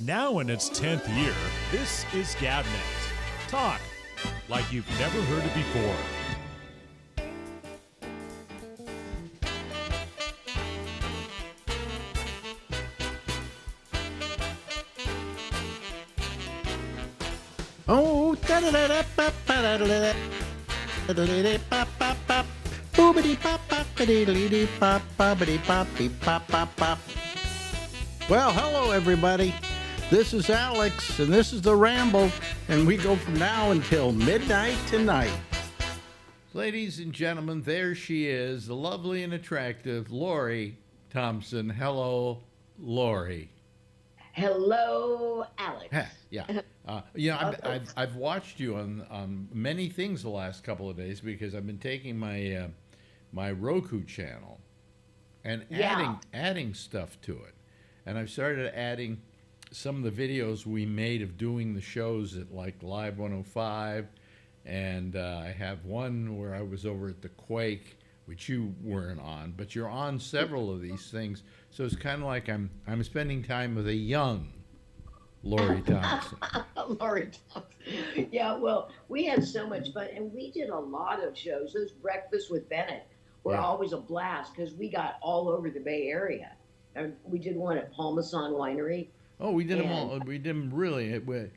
Now in its 10th year, this is Gabnet. Talk like you've never heard it before. Oh, well, hello everybody. This is Alex, and this is the Ramble, and we go from now until midnight tonight. Ladies and gentlemen, there she is, the lovely and attractive Lori Thompson. Hello, Lori. Hello, Alex. Yeah. I've watched you on many things the last couple of days because I've been taking my my Roku channel and adding stuff to it, and I've started adding some of the videos we made of doing the shows at like Live 105, and I have one where I was over at the Quake, which you weren't on, but you're on several of these things. So it's kind of like I'm spending time with a young Lori Thompson. Lori Thompson. Yeah, well, we had so much fun, and we did a lot of shows. Those breakfasts with Bennett were always a blast because we got all over the Bay Area. And we did one at Palmason Winery. Oh, we did them all. We did them really. Where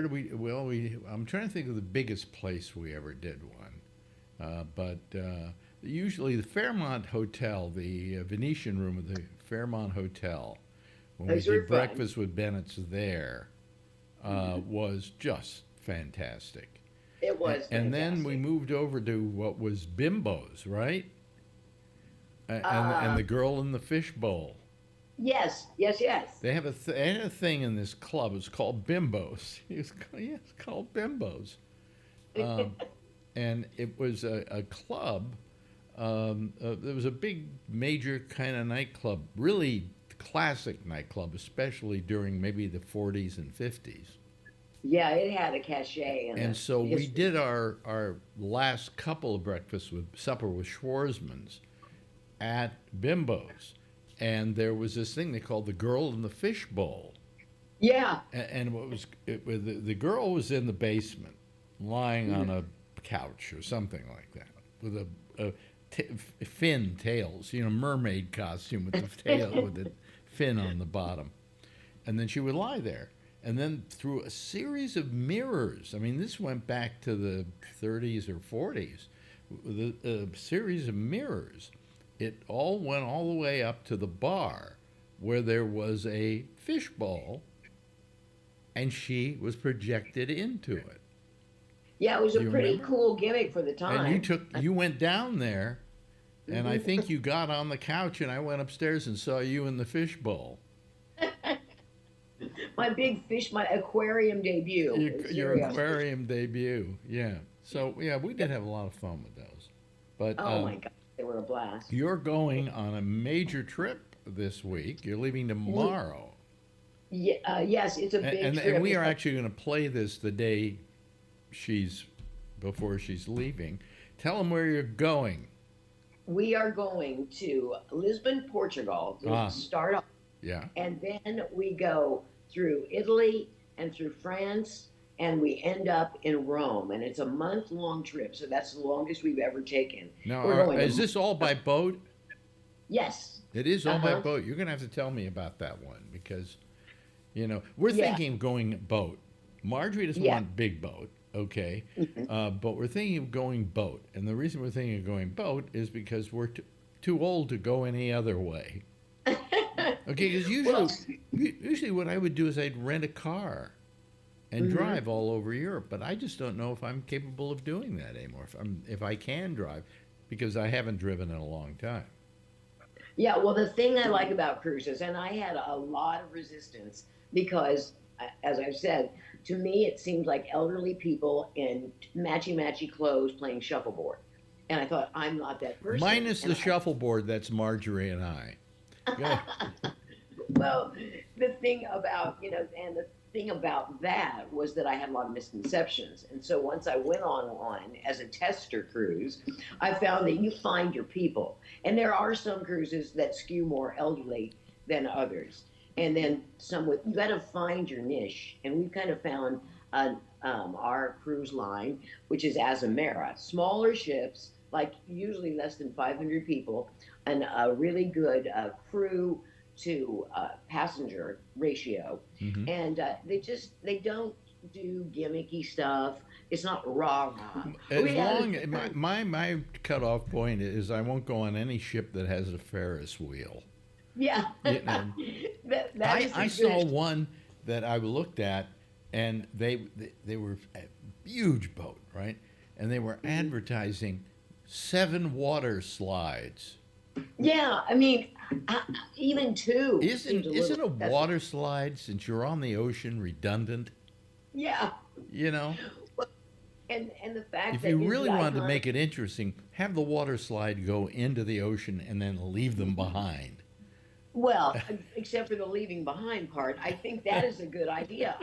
did we? Well, I'm trying to think of the biggest place we ever did one, but usually the Fairmont Hotel, the Venetian room of the Fairmont Hotel, when we did breakfast with Bennett's there, was just fantastic. It was fantastic. And then we moved over to what was Bimbo's, right? And the girl in the fishbowl. Yes. They have they had a thing in this club. It's called Bimbo's. It's called Bimbo's. And it was a club. There was a big, major kind of nightclub, really classic nightclub, especially during maybe the 40s and 50s. Yeah, it had a cachet. And so we did our last couple of breakfasts with supper with Schwarzman's at Bimbo's. And there was this thing they called the girl in the fishbowl. Yeah. And the girl was in the basement, lying on a couch or something like that, with fin tails, mermaid costume with the tail with the fin on the bottom, and then she would lie there. And then through a series of mirrors, I mean, this went back to the 30s or 40s, with a series of mirrors. It all went all the way up to the bar where there was a fishbowl and she was projected into it. Yeah, it was a pretty cool gimmick for the time. And you went down there, and I think you got on the couch, and I went upstairs and saw you in the fishbowl. My aquarium debut. Your aquarium debut, yeah. So, yeah, we did have a lot of fun with those. But oh, my God. They were a blast. You're going on a major trip this week. You're leaving tomorrow. Yeah, yes, it's a big trip. And we are actually going to play this the day before she's leaving. Tell them where you're going. We are going to Lisbon, Portugal to start off. Yeah. And then we go through Italy and through France, and we end up in Rome. And it's a month-long trip, so that's the longest we've ever taken. Now, is this all by boat? Yes. It is all by boat. You're going to have to tell me about that one because, we're thinking of going boat. Marjorie doesn't want big boat, okay? But we're thinking of going boat. And the reason we're thinking of going boat is because we're too old to go any other way. Okay, because usually what I would do is I'd rent a car and drive all over Europe, but I just don't know if I'm capable of doing that anymore. If I can drive, because I haven't driven in a long time. Yeah, well, the thing I like about cruises, and I had a lot of resistance because, as I've said, to me it seemed like elderly people in matchy clothes playing shuffleboard, and I thought I'm not that person. Minus the shuffleboard, that's Marjorie and I. Well, the thing about the thing about that was that I had a lot of misconceptions. And so once I went on one as a tester cruise, I found that you find your people. And there are some cruises that skew more elderly than others. and then some with. You got to find your niche, and we've kind of found our cruise line, which is Azamara, smaller ships, like usually less than 500 people, and a really good crew to passenger ratio, Hmm. and they don't do gimmicky stuff. It's not rah rah. As We have long my cutoff point is I won't go on any ship that has a Ferris wheel. yeah. You know, That is a I good. saw one that I looked at, and they were a huge boat, right? And they were Mhm. advertising 7 water slides. Yeah, I mean, uh, even two seems a Isn't little a excessive. water slide, since you're on the ocean, redundant? Yeah, You know, well, and the fact if you that is the really wanted to iconic. make it interesting, have the water slide go into the ocean and then leave them behind. Well, except for the leaving behind part, I think that is a good idea.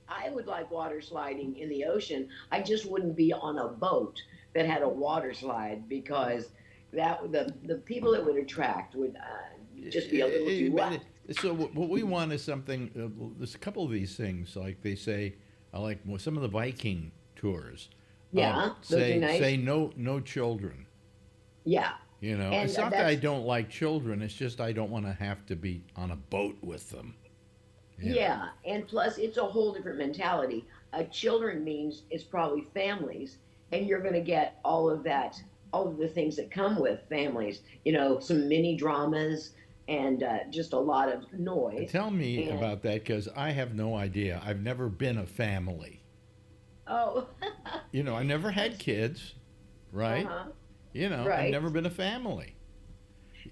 I would like water sliding in the ocean. I just wouldn't be on a boat that had a water slide because the people it would attract would just be a little too But much. so what we want is something. There's a couple of these things, like they say, like some of the Viking tours. Yeah, those are Say nice. no children. Yeah, You know, and it's not that I that's don't like children. It's just I don't want to have to be on a boat with them. You know. yeah, and plus it's a whole different mentality. Children means it's probably families, and you're going to get all of that, all of the things that come with families. Some mini dramas and just a lot of noise. Tell me And about that because I have no idea. I've never been a family. oh, You know, I never had that's kids, right? uh-huh, You know, I've right. never been a family.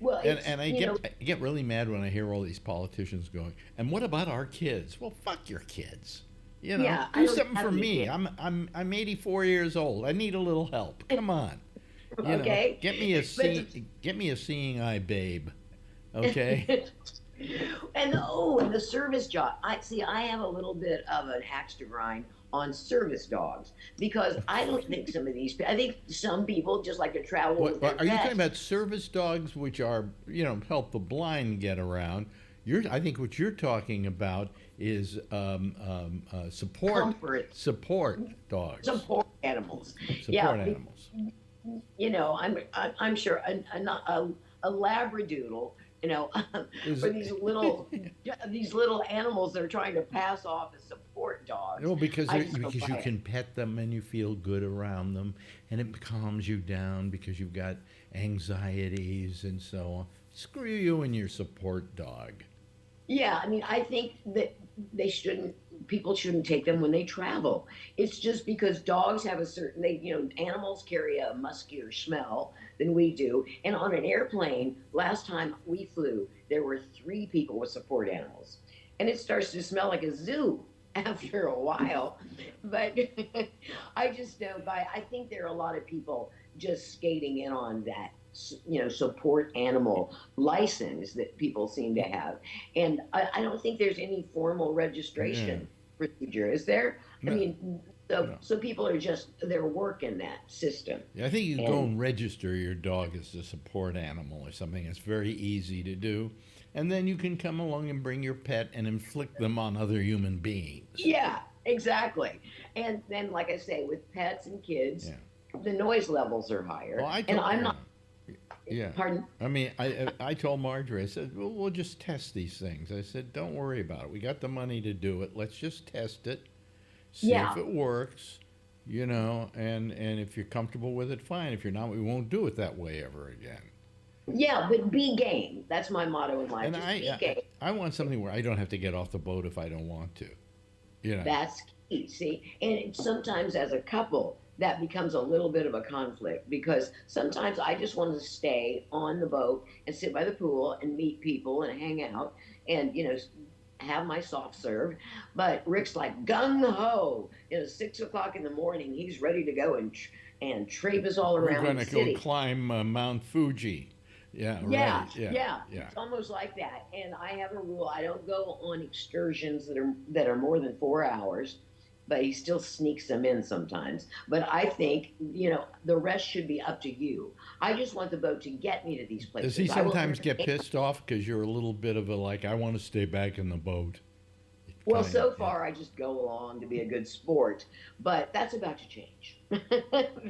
Well, it's And I get really mad when I hear all these politicians going, "And what about our kids?" Well, fuck your kids. You know, yeah. I do don't something have for any me. kids. I'm 84 years old. I need a little help. Come on. You know, Okay, but get me a seeing eye babe. Okay? and the service job. I see. I have a little bit of an axe to grind on service dogs because I don't think some of these. I think some people just like to travel with their Are you talking pets. about service dogs, which are, help the blind get around? I think what you're talking about is Comfort, support dogs, support animals. Yeah, support animals. I'm sure a labradoodle. Is For these little animals that are trying to pass off as support dogs. No, because I just don't because you buy it. can pet them and you feel good around them, and it calms you down because you've got anxieties and so on. Screw you and your support dog. Yeah, I mean, I think that people shouldn't take them when they travel. It's just because dogs have a certain, animals carry a muskier smell than we do. And on an airplane, last time we flew, there were 3 people with support animals. And it starts to smell like a zoo after a while. But I just don't buy, I think there are a lot of people just skating in on that support animal license that people seem to have, and I don't think there's any formal Yeah. registration procedure, is there? I No, mean, so no. so people are just they're working that system, Yeah, I think you can go and and register your dog as a support animal or something. It's very easy to do. And then you can come along and bring your pet and inflict them on other human beings. yeah, exactly. And then, like I say, with pets and kids, Yeah. the noise levels are higher, Well, and I'm not. yeah. Pardon? I mean, I told Marjorie, I said, well, we'll just test these things. I said, don't worry about it. We got the money to do it. Let's just test it, see if Yeah, it works, and if you're comfortable with it, fine. If you're not, we won't do it that way ever again. yeah, but be game. That's my motto in life. And Just be game. I want something where I don't have to get off the boat if I don't want to, you know. That's key, see? And sometimes as a couple, that becomes a little bit of a conflict because sometimes I just want to stay on the boat and sit by the pool and meet people and hang out and, have my soft serve. But Rick's like gung ho, 6 o'clock in the morning, he's ready to go and traipse all We're around going the to go city. climb Mount Fuji. Yeah, Yeah, right. Yeah, yeah, yeah. it's almost like that. And I have a rule: I don't go on excursions that are more than 4 hours, but he still sneaks them in sometimes. But I think, the rest should be up to you. I just want the boat to get me to these Does places. he I will sometimes get entertain. pissed off because you're a little bit of a like, I want to stay back in the boat? Well, Kind of, so yeah. far I just go along to be a good sport, but that's about to change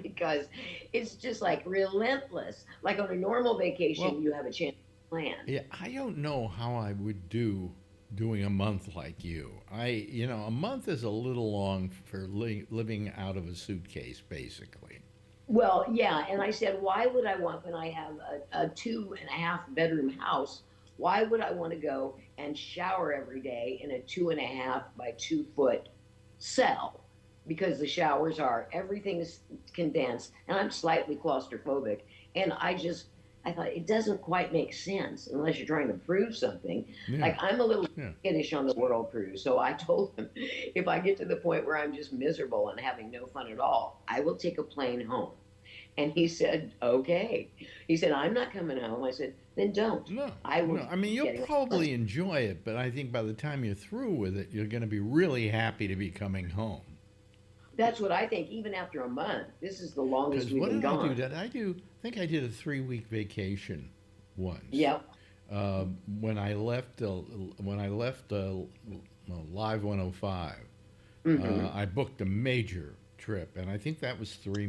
because it's just like relentless. Like on a normal vacation, Well, you have a chance to plan. yeah, I don't know how I would do doing a month like you. A month is a little long for living out of a suitcase, basically. Well, yeah, and I said, why would I want when I have a 2.5 bedroom house? Why would I want to go and shower every day in a 2.5 by 2 foot cell? Because the showers are everything is condensed, and I'm slightly claustrophobic, and I thought it doesn't quite make sense unless you're trying to prove something. Yeah, Like I'm a little yeah. skittish on the world cruise, so I told him if I get to the point where I'm just miserable and having no fun at all, I will take a plane home. And he said, okay. He said, I'm not coming home. I said, then don't. No, I will no. I mean, keep you'll getting on the plane. probably enjoy it, but I think by the time you're through with it, you're going to be really happy to be coming home. That's what I think, even after a month. This is the longest Because we've what been did I do? gone. I think I did a 3 week vacation once. Yep. When I left, Live 105, Hmm. I booked a major trip, and I think that was 3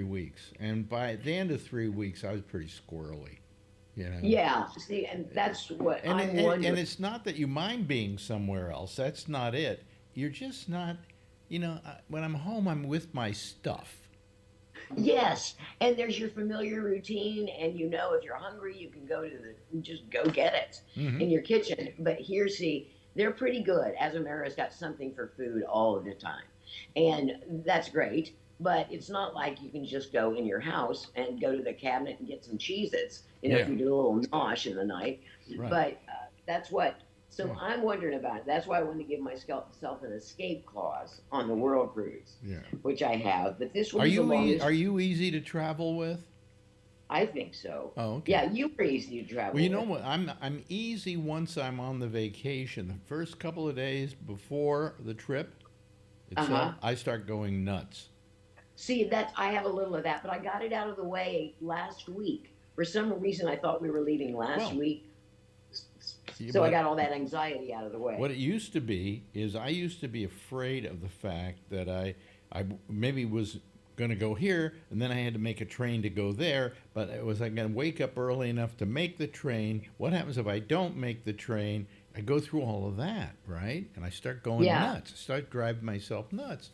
weeks. And by the end of 3 weeks, I was pretty squirrely, you know. Yeah. See, and that's what And I'm and wondering. it's not that you mind being somewhere else. That's not it. You're just not, when I'm home, I'm with my stuff. Yes. And there's your familiar routine, and if you're hungry, you can just go get it Hmm. in your kitchen. But here, see, they're pretty good. Azamara's got something for food all of the time. And that's great. But it's not like you can just go in your house and go to the cabinet and get some Cheez Its, if Yeah, you do a little nosh in the night. right. But that's what. So Yeah, I'm wondering about it. That's why I wanted to give myself an escape clause on the World Cruise, yeah. which I have. But this will Are be the you longest. are you easy to travel with? I think so. Oh, okay. Yeah, you were easy to Well, you travel know with. what? I'm easy once I'm on the vacation. The first couple of days before the trip Uh itself, huh. I start going nuts. See, I have a little of that, but I got it out of the way last week. For some reason, I thought we were leaving last Well, week, see, so I got all that anxiety out of the what way. it used to be is I used to be afraid of the fact that I maybe was going to go here and then I had to make a train to go there, but it was I going to wake up early enough to make the train. What happens if I don't make the train? I go through all of that, right? And I start going Yeah. nuts. I start driving myself nuts.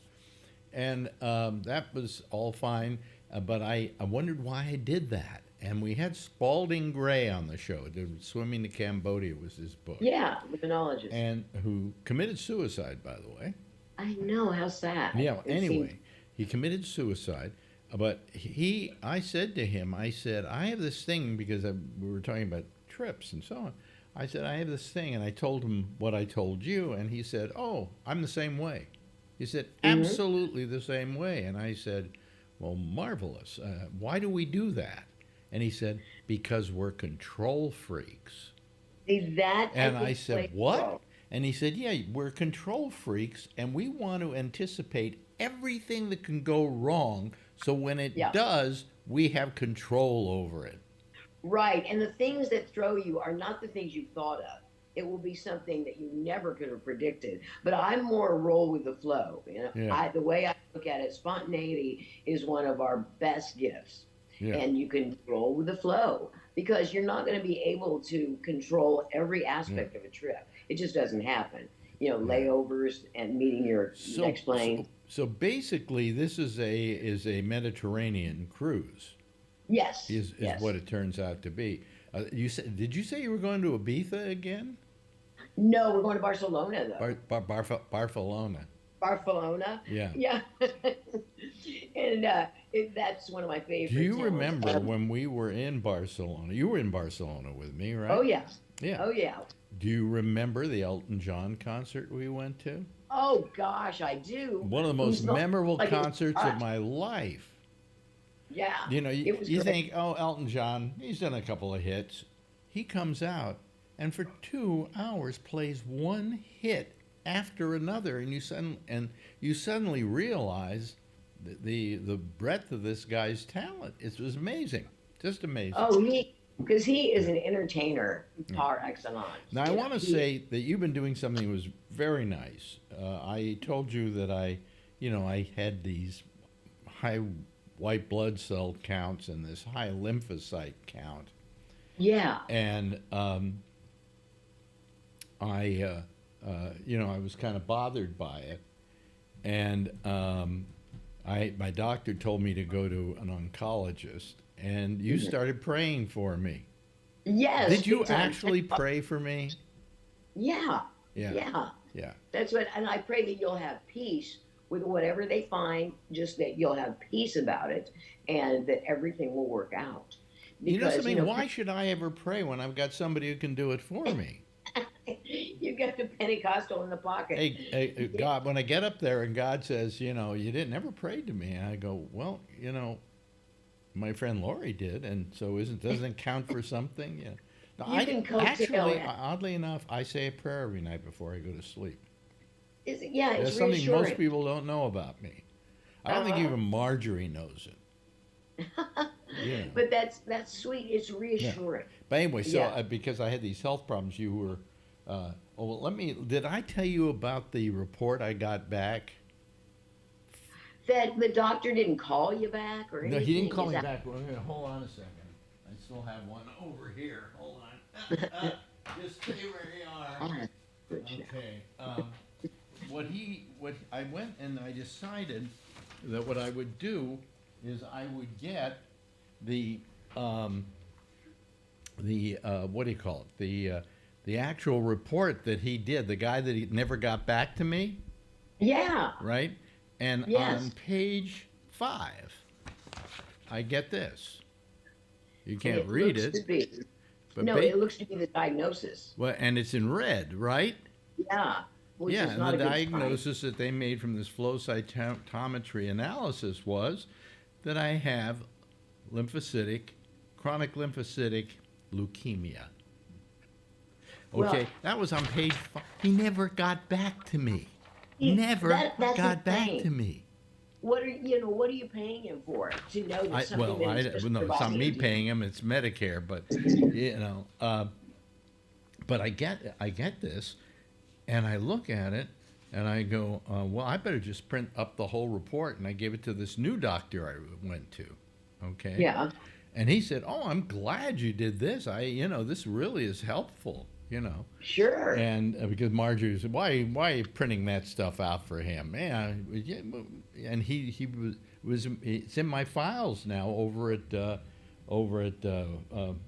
And that was all fine, but I wondered why I did that. And we had Spalding Gray on the show. Swimming to Cambodia was his book, Yeah, limnologist. and who committed suicide, by the way. I know how sad Yeah. it seems. Anyway, he committed suicide, but I said to him, I said, I have this thing because we were talking about trips and so on. I said, I have this thing, and I told him what I told you, and he said, oh, I'm the same way. He said, Hmm. absolutely the same way. And I said, well, marvelous. Why do we do that? And he said, because we're control freaks. See, that I And I think said, plays a what? role. And he said, yeah, we're control freaks and we want to anticipate everything that can go wrong. So when it Yeah. does, we have control over it. Right. And the things that throw you are not the things you thought of. It will be something that you never could have predicted. But I'm more a roll with the flow. Yeah, The way I look at it, spontaneity is one of our best gifts. yeah, And you can roll with the flow because you're not going to be able to control every yeah, aspect of a trip. It just doesn't happen. yeah. Layovers and meeting your So, next plane. so basically, this is a Mediterranean cruise. Yes. Is Yes. what it turns out to be. Did you say you were going to Ibiza again? No, we're going to Barcelona though. Barcelona. Barcelona. Yeah. Yeah. And that's one of my Do favorite you towns. remember when we were in Barcelona? You were in Barcelona with me, Oh right? yeah. Yeah. Oh yeah. Do you remember the Elton John concert we went to? Oh gosh, I do. One of the It most was not memorable like it was concerts of art. my life. Yeah. You know, It was you great. think, oh, Elton John, he's done a couple of hits. He comes out and for 2 hours plays one hit after another, and you suddenly realize the breadth of this guy's talent. It was amazing, just amazing. Oh, because he is an entertainer par excellence. Now, I want to say that you've been doing something that was very nice. I told you that I had these high white blood cell counts and this high lymphocyte count. Yeah. And I was kind of bothered by it. And my doctor told me to go to an oncologist, and you started praying for me. Yes. Did you actually pray for me? Yeah. Yeah. Yeah. Yeah. That's what, and I pray that you'll have peace with whatever they find, just that you'll have peace about it, and that everything will work out. Because, you know something? Why should I ever pray when I've got somebody who can do it for me? You got the Pentecostal in the pocket. Hey, God, when I get up there and God says, you never prayed to me, I go, well, my friend Lori did, and so doesn't it count for something? Yeah. No, You can coattail it. Oddly enough, I say a prayer every night before I go to sleep. It's That's something reassuring. most people don't know about me. I don't think even Marjorie knows it. Yeah. But that's sweet. It's reassuring. Yeah. But anyway, so because I had these health problems, you were. Did I tell you about the report I got back? That the doctor didn't call you back or anything? No, he didn't call me back. Well, hold on a second. I still have one over here. Hold on. Just stay where you are. Okay. I went and I decided that what I would do is I would get the what do you call it? The actual report that he did, the guy that he never got back to me. Yeah. Right? And on page 5, I get this. You can't read it. But it looks to be the diagnosis. Well, and it's in red, right? Yeah. Yeah, and the diagnosis that they made from this flow cytometry analysis was that I have chronic lymphocytic leukemia. Okay, that was on page 5. He never got back to me. Never got back to me. What are you paying him for? To know that something it's not me paying him. It's Medicare, but but I get this, and I look at it, and I go, well, I better just print up the whole report, and I gave it to this new doctor I went to. Okay. Yeah. And he said, "Oh, I'm glad you did this. This really is helpful." Sure. And because Marjorie said, "Why are you printing that stuff out for him?" Man, and he was it's in my files now over at wait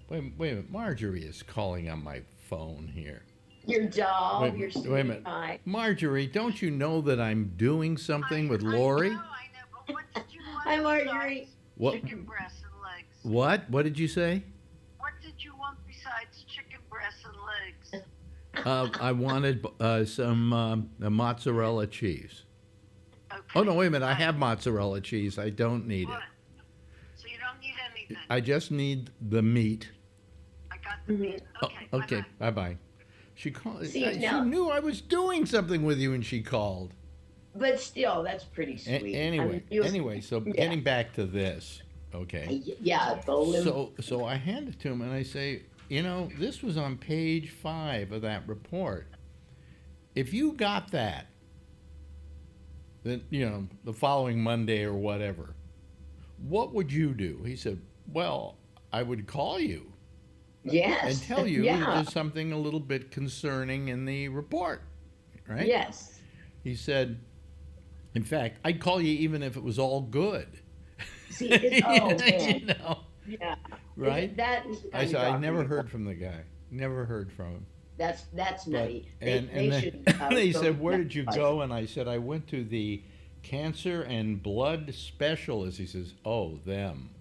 a minute, Marjorie is calling on my phone here. Your dog, your sweet wait a minute. pie. Marjorie, don't you know that I'm doing something with Lori? I know, but what did you want? Hi, Marjorie. What? Chicken breasts and legs. What did you say? What did you want besides chicken breasts and legs? I wanted some mozzarella cheese. Okay. Oh, no, wait a minute. I have mozzarella cheese. I don't need What? it. So you don't need anything. I just need the meat. I got the meat. Okay. Okay, bye-bye. bye-bye. She called. See, she now- knew I was doing something with you, and she called. But still, that's pretty sweet. Anyway, so getting back to this, okay. Yeah, So I hand it to him, and I say, this was on page 5 of that report. If you got that, then the following Monday or whatever, what would you do? He said, well, I would call you. Yes. And tell you that there's something a little bit concerning in the report, right? Yes. He said, in fact, I'd call you even if it was all good. See, man. Yeah. Right? That is the kind I of said, I doctor never you heard want. from the guy. Never heard from him. That's nutty. And should, they go said, where to did you that go? And I said, I went to the cancer and blood specialist. He says, oh, them.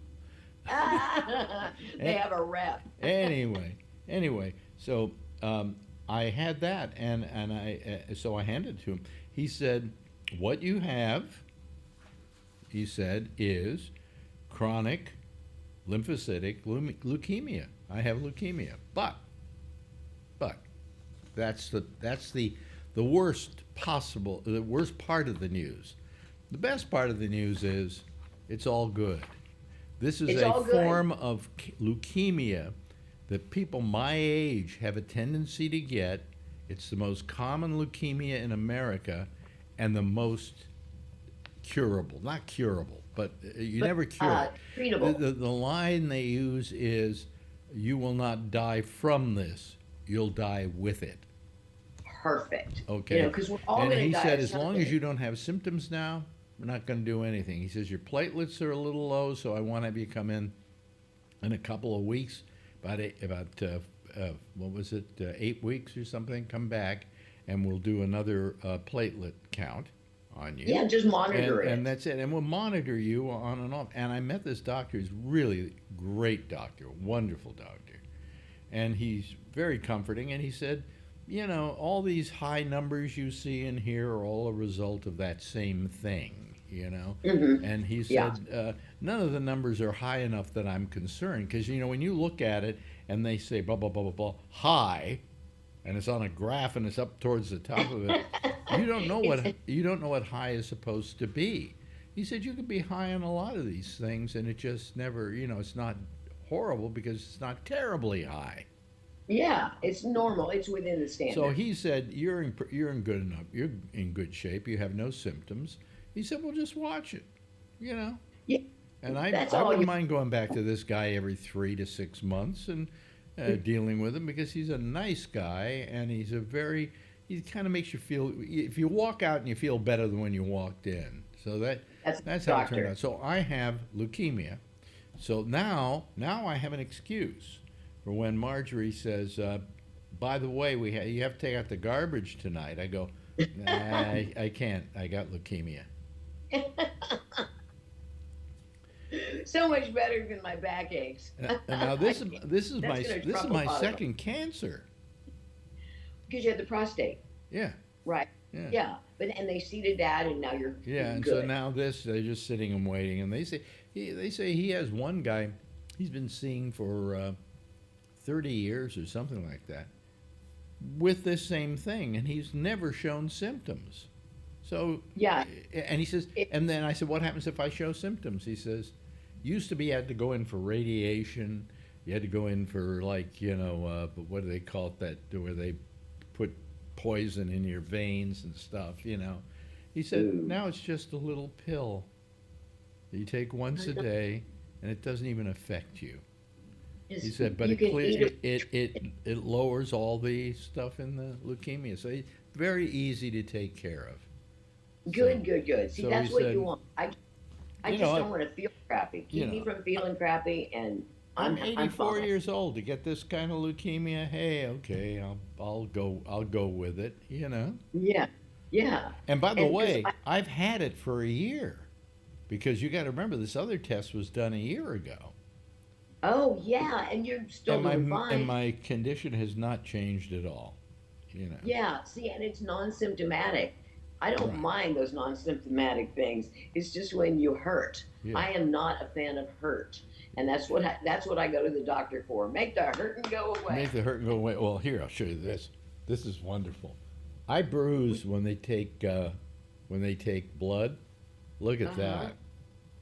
They have a rep. Anyway, so I had that, and so I handed it to him. He said, what you have, he said, is chronic lymphocytic leukemia. I have leukemia, but that's the the worst part of the news. The best part of the news is it's all good. This is It's a all good. form of leukemia that people my age have a tendency to get. It's the most common leukemia in America and the most curable. Not curable, but you never cure it. Treatable. The line they use is, you will not die from this, you'll die with it. Perfect. Okay. You know, because we're all And going to he die. said, of as long as something. you don't have symptoms now, we're not going to do anything. He says, your platelets are a little low, so I want to have you come in a couple of weeks, what was it, 8 weeks or something, come back, and we'll do another platelet count on you. Yeah, just monitor it. And that's it. And we'll monitor you on and off. And I met this doctor. He's really great doctor, wonderful doctor. And he's very comforting. And he said, you know, all these high numbers you see in here are all a result of that same thing, you know. And he said, none of the numbers are high enough that I'm concerned. Because, you know, when you look at it and they say, blah, blah, blah, blah, blah, high, and it's on a graph and it's up towards the top of it, you don't know what high is supposed to be. He said you could be high on a lot of these things, and it just never, you know, it's not horrible because it's not terribly high. Yeah, it's normal. It's within the standard. So he said, you're in good enough. You're in good shape. You have no symptoms. He said, well, just watch it, you know. Yeah, And I that's all wouldn't mind going back to this guy every 3 to 6 months and dealing with him, because he's a nice guy, and he kind of makes you feel, if you walk out and you feel better than when you walked in. So that's how it turned out. So I have leukemia. So now I have an excuse for when Marjorie says, by the way, you have to take out the garbage tonight. I go, nah, I can't. I got leukemia. So much better than my back aches. And now this is my trouble second cancer. Because you had the prostate, Yeah. right? Yeah. Yeah, and they seeded that, and now you're Yeah, and good. so now they're just sitting and waiting, and they say he has one guy he's been seeing for 30 years or something like that with this same thing, and he's never shown symptoms. So Yeah. and he says, and then I said, what happens if I show symptoms? He says, used to be you had to go in for radiation, you had to go in for, like, you know, what do they call it, that where they put poison in your veins and stuff, you know. He said, now it's just a little pill that you take once a day, and it doesn't even affect you. He said, but it lowers all the stuff in the leukemia. So it's very easy to take care of. Good. See, so that's he what said, you want. I just don't want to feel crappy. Keep me from feeling crappy, and I'm I'm 84 fine. years old. To get this kind of leukemia, hey, okay, I'll go with it, you know. Yeah. And by the way, 'cause I've had it for a year, because you got to remember this other test was done a year ago. Oh yeah, and you're still doing fine. And my condition has not changed at all, you know. Yeah, see, and it's non-symptomatic. I don't mind those non-symptomatic things. It's just when you hurt. Yeah. I am not a fan of hurt, and that's what I go to the doctor for. Make the hurting go away. Make the hurt go away. Well, here, I'll show you this. This is wonderful. I bruise when they take blood. Look at that.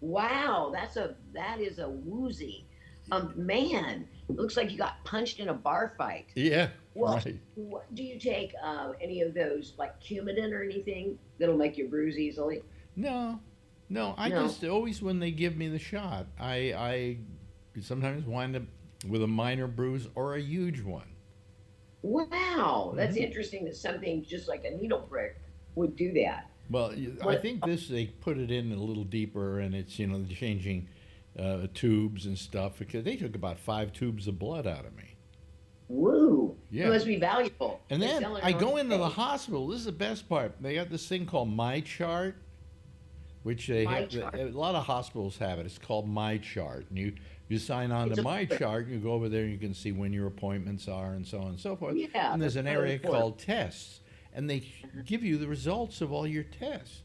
Wow, that is a woozy. Man, it looks like you got punched in a bar fight. Yeah. Well, Right. do you take any of those, like Coumadin or anything that'll make you bruise easily? No. I No. just always, when they give me the shot, I sometimes wind up with a minor bruise or a huge one. Wow, that's interesting that something just like a needle prick would do that. Well, I think they put it in a little deeper, and it's, you know, changing tubes and stuff, because they took about 5 tubes of blood out of me. Woo! Yeah. It must be valuable. And They're then selling it I on go into the eBay. hospital. This is the best part. They got this thing called My Chart, which they My have. Chart. A lot of hospitals have it. It's called My Chart, and you sign on It's to a- My Chart. You go over there, and you can see when your appointments are, and so on and so forth. Yeah, and there's an that's really area important. called Tests, and they give you the results of all your tests.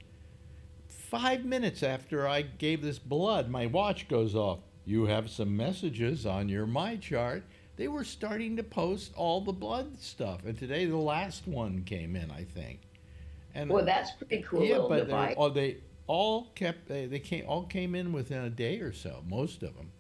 5 minutes after I gave this blood, my watch goes off. You have some messages on your My Chart they were starting to post all the blood stuff. And today the last one came in, I think. And Well, that's pretty cool yeah, little but device. they all kept all came in within a day or so, most of them.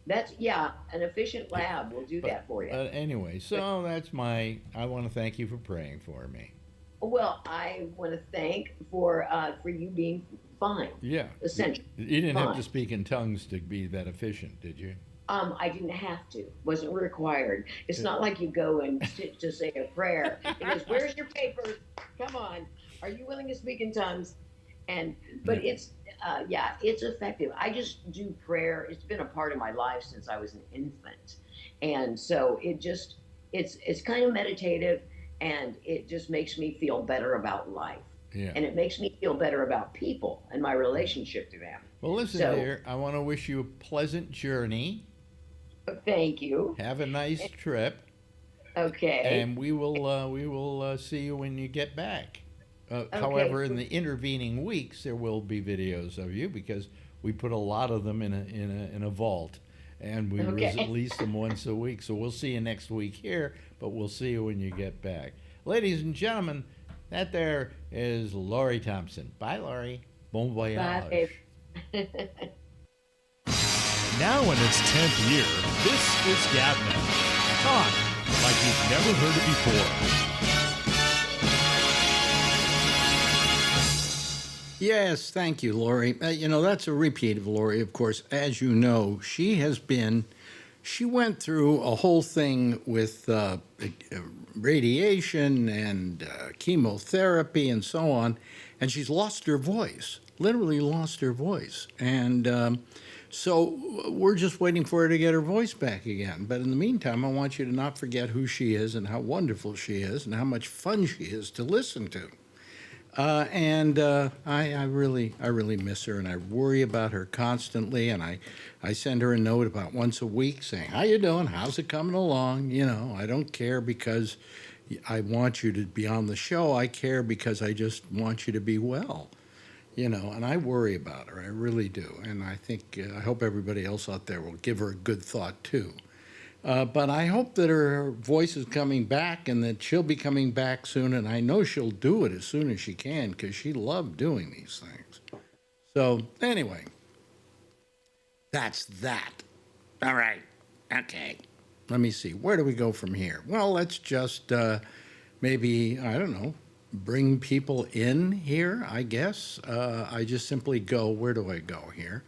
That's an efficient lab will do that for you. But anyway, so that's I want to thank you for praying for me. Well, I want to thank for you being fine. Yeah. Essentially. You didn't have to Fine. speak in tongues to be that efficient, did you? I didn't have to. Wasn't required. It's not like you go and sit to say a prayer. It goes, "Where's your paper? Come on. Are you willing to speak in tongues?" But Yeah. it's effective. I just do prayer. It's been a part of my life since I was an infant, and so it's kind of meditative, and it just makes me feel better about life, Yeah. and it makes me feel better about people and my relationship to them. Well, listen, So dear, I want to wish you a pleasant journey. thank you. Have a nice trip, Okay. and we will see you when you get back. Okay. However, in the intervening weeks, there will be videos of you because we put a lot of them in a vault, and we Okay. release them once a week. So we'll see you next week here, but we'll see you when you get back, ladies and gentlemen. That there is Laurie Thompson. Bye, Laurie. Bon voyage. Bye, babe. Now in its 10th year, this is GabNet. Talk like you've never heard it before. Yes, thank you, Lori. That's a repeat of Lori, of course. As you know, she went through a whole thing with radiation and chemotherapy and so on, and she's lost her voice, literally lost her voice. And so we're just waiting for her to get her voice back again. But in the meantime, I want you to not forget who she is and how wonderful she is and how much fun she is to listen to. I really miss her, and I worry about her constantly. And I send her a note about once a week saying, "How you doing? How's it coming along?" I don't care because I want you to be on the show. I care because I just want you to be well. And I worry about her. I really do. And I think I hope everybody else out there will give her a good thought too. But I hope that her voice is coming back and that she'll be coming back soon. And I know she'll do it as soon as she can because she loved doing these things. So anyway, that's that. All right. Okay. Let me see. Where do we go from here? Well, let's just maybe, I don't know, bring people in here, I guess. I just simply go, where do I go here?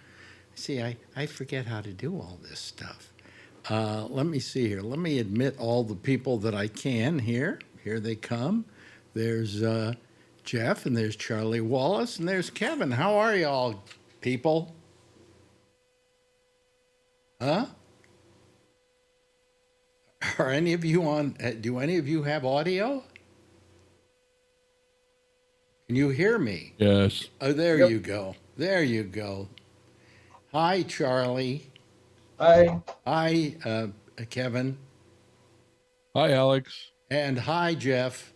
See, I forget how to do all this stuff. Let me see here. Let me admit all the people that I can here. Here they come. There's Jeff, and there's Charlie Wallace, and there's Kevin. How are y'all, people? Huh? Are any of you on? Do any of you have audio? Can you hear me? Yes. Oh, there you go. There you go. Hi, Charlie. Hi. Hi, Kevin. Hi, Alex. And hi, Jeff.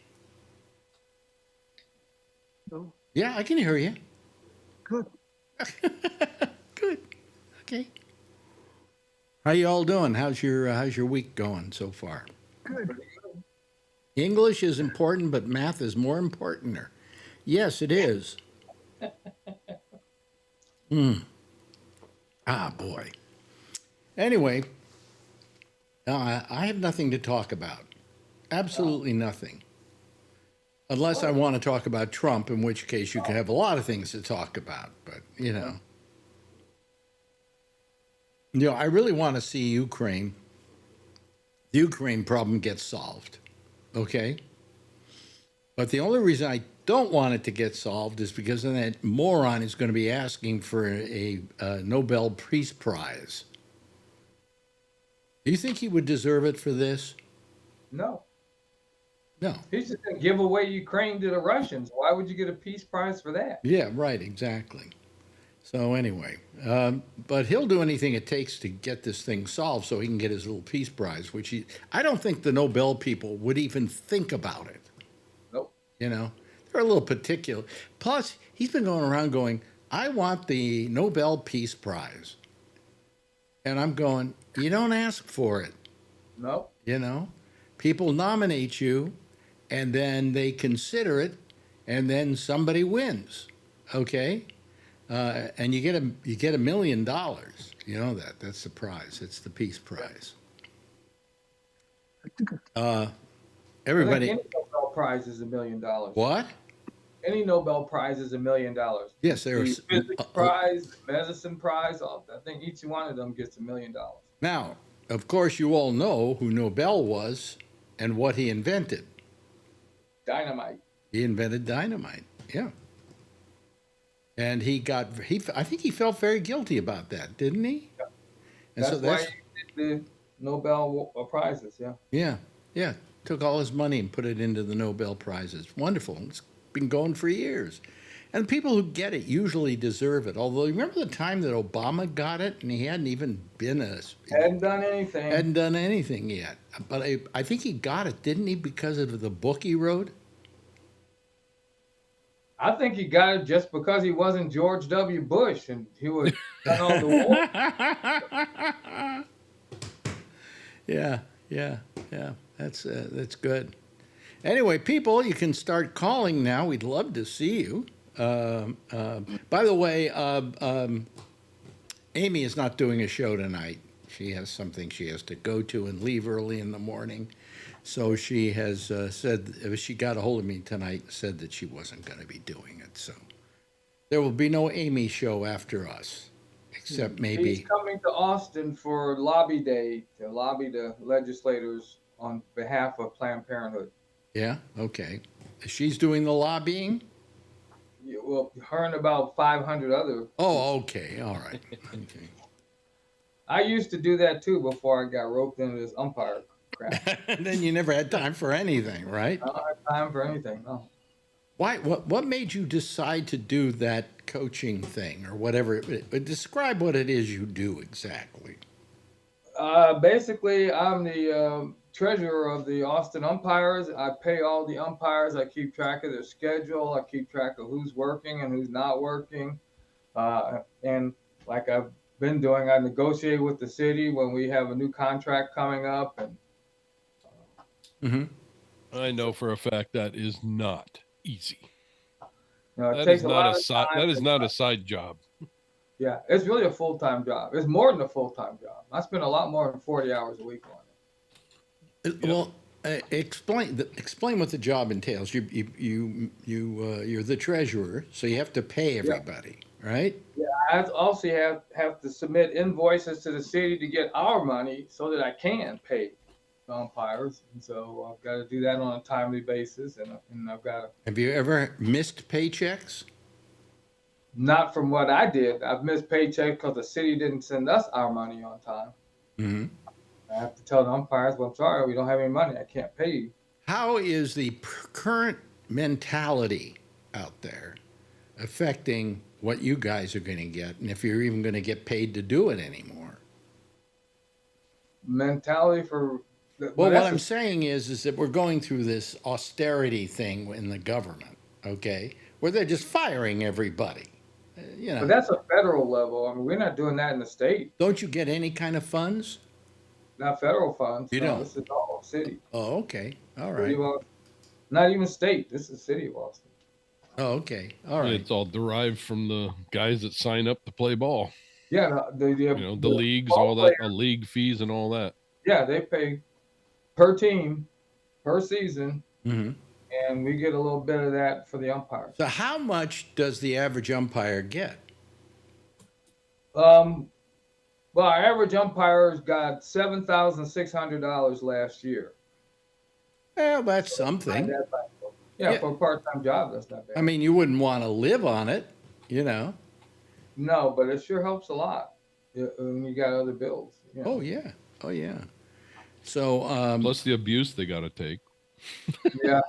Oh, Yeah, I can hear you. good. Good. Okay. How you all doing? How's your week going so far? Good. English is important, but math is more important. Yes, it is. Ah, boy. Anyway, I have nothing to talk about. Absolutely nothing. Unless I want to talk about Trump, in which case you can have a lot of things to talk about. But, I really want to see the Ukraine problem get solved. Okay? But the only reason I don't want it to get solved is because then that moron is going to be asking for a Nobel Peace Prize. Do you think he would deserve it for this? No, No. he's just gonna give away Ukraine to the Russians. Why would you get a peace prize for that? Yeah, right, exactly. So anyway, but he'll do anything it takes to get this thing solved so he can get his little peace prize, which I don't think the Nobel people would even think about it. Nope. They're a little particular. Plus, he's been going around going, "I want the Nobel Peace Prize." And I'm going, you don't ask for it. Nope. You know, people nominate you, and then they consider it, and then somebody wins. Okay, and you get $1 million. You know that's the prize. It's the peace prize. I think Everybody, any Nobel Prize is $1 million. what? Any Nobel Prize is $1 million. Yes, The there's. physics prize, the medicine prize, I think each one of them gets $1 million. Now, of course, you all know who Nobel was and what he invented. Dynamite. He invented dynamite. Yeah. And I think he felt very guilty about that, didn't he? Yeah. And That's so why he did the Nobel Prizes, yeah. yeah, took all his money and put it into the Nobel Prizes. Wonderful. It's been going for years. And people who get it usually deserve it. Although, remember the time that Obama got it and he hadn't even Hadn't done anything. hadn't done anything yet. But I think he got it, didn't he, because of the book he wrote? I think he got it just because he wasn't George W. Bush and he was done all the war. Yeah. That's good. Anyway, people, you can start calling now. We'd love to see you. By the way, Amy is not doing a show tonight. She has something she has to go to and leave early in the morning. So she has said, she got a hold of me tonight and said that she wasn't going to be doing it. So there will be no Amy show after us, except maybe. He's coming to Austin for Lobby Day to lobby the legislators on behalf of Planned Parenthood. Yeah, okay. She's doing the lobbying? Yeah, well, her and about 500 other. Oh, okay. All right. Okay. I used to do that too before I got roped into this umpire crap. And then you never had time for anything, right? I don't have time for anything. No. Why? What made you decide to do that coaching thing or whatever? Describe what it is you do exactly. Basically, I'm the treasurer of the Austin umpires. I pay all the umpires. I keep track of their schedule. I keep track of who's working and who's not working. And like I've been doing, I negotiate with the city when we have a new contract coming up. And I know for a fact that is not easy. it That takes is a not lot a of side. time That is to- not a side job. Yeah, it's really a full-time job. It's more than a full-time job. I spend a lot more than 40 hours a week on it. Well, explain what the job entails. You're the treasurer, so you have to pay everybody, right? Yeah, I also have to submit invoices to the city to get our money so that I can pay the umpires. And so I've got to do that on a timely basis, and I've got to. Have you ever missed paychecks? Not from what I did. I've missed paychecks because the city didn't send us our money on time. Mm-hmm. I have to tell the umpires, well, I'm sorry, we don't have any money. I can't pay you. How is the current mentality out there affecting what you guys are going to get, and if you're even going to get paid to do it anymore? Mentality for. Well, what I'm saying is that we're going through this austerity thing in the government, okay, where they're just firing everybody. You know, But that's a federal level. I mean, we're not doing that in the state. don't you get any kind of funds? Not federal funds. You no, don't? This is all city. Oh, okay, all City right. of Austin. Not even state. This is city of Austin. Oh, okay, all right. It's all derived from the guys that sign up to play ball. Yeah, The leagues, ball all that, players, league fees and all that. yeah, they pay per team, per season, Mm-hmm. and we get a little bit of that for the umpires. So, how much does the average umpire get? Well, our average umpires got $7,600 last year. Well, that's something. Yeah, for a part-time job, that's not bad. I mean, you wouldn't want to live on it, you know. No, but it sure helps a lot when you got other bills. You know. Oh yeah. So, Plus the abuse they got to take. Yeah.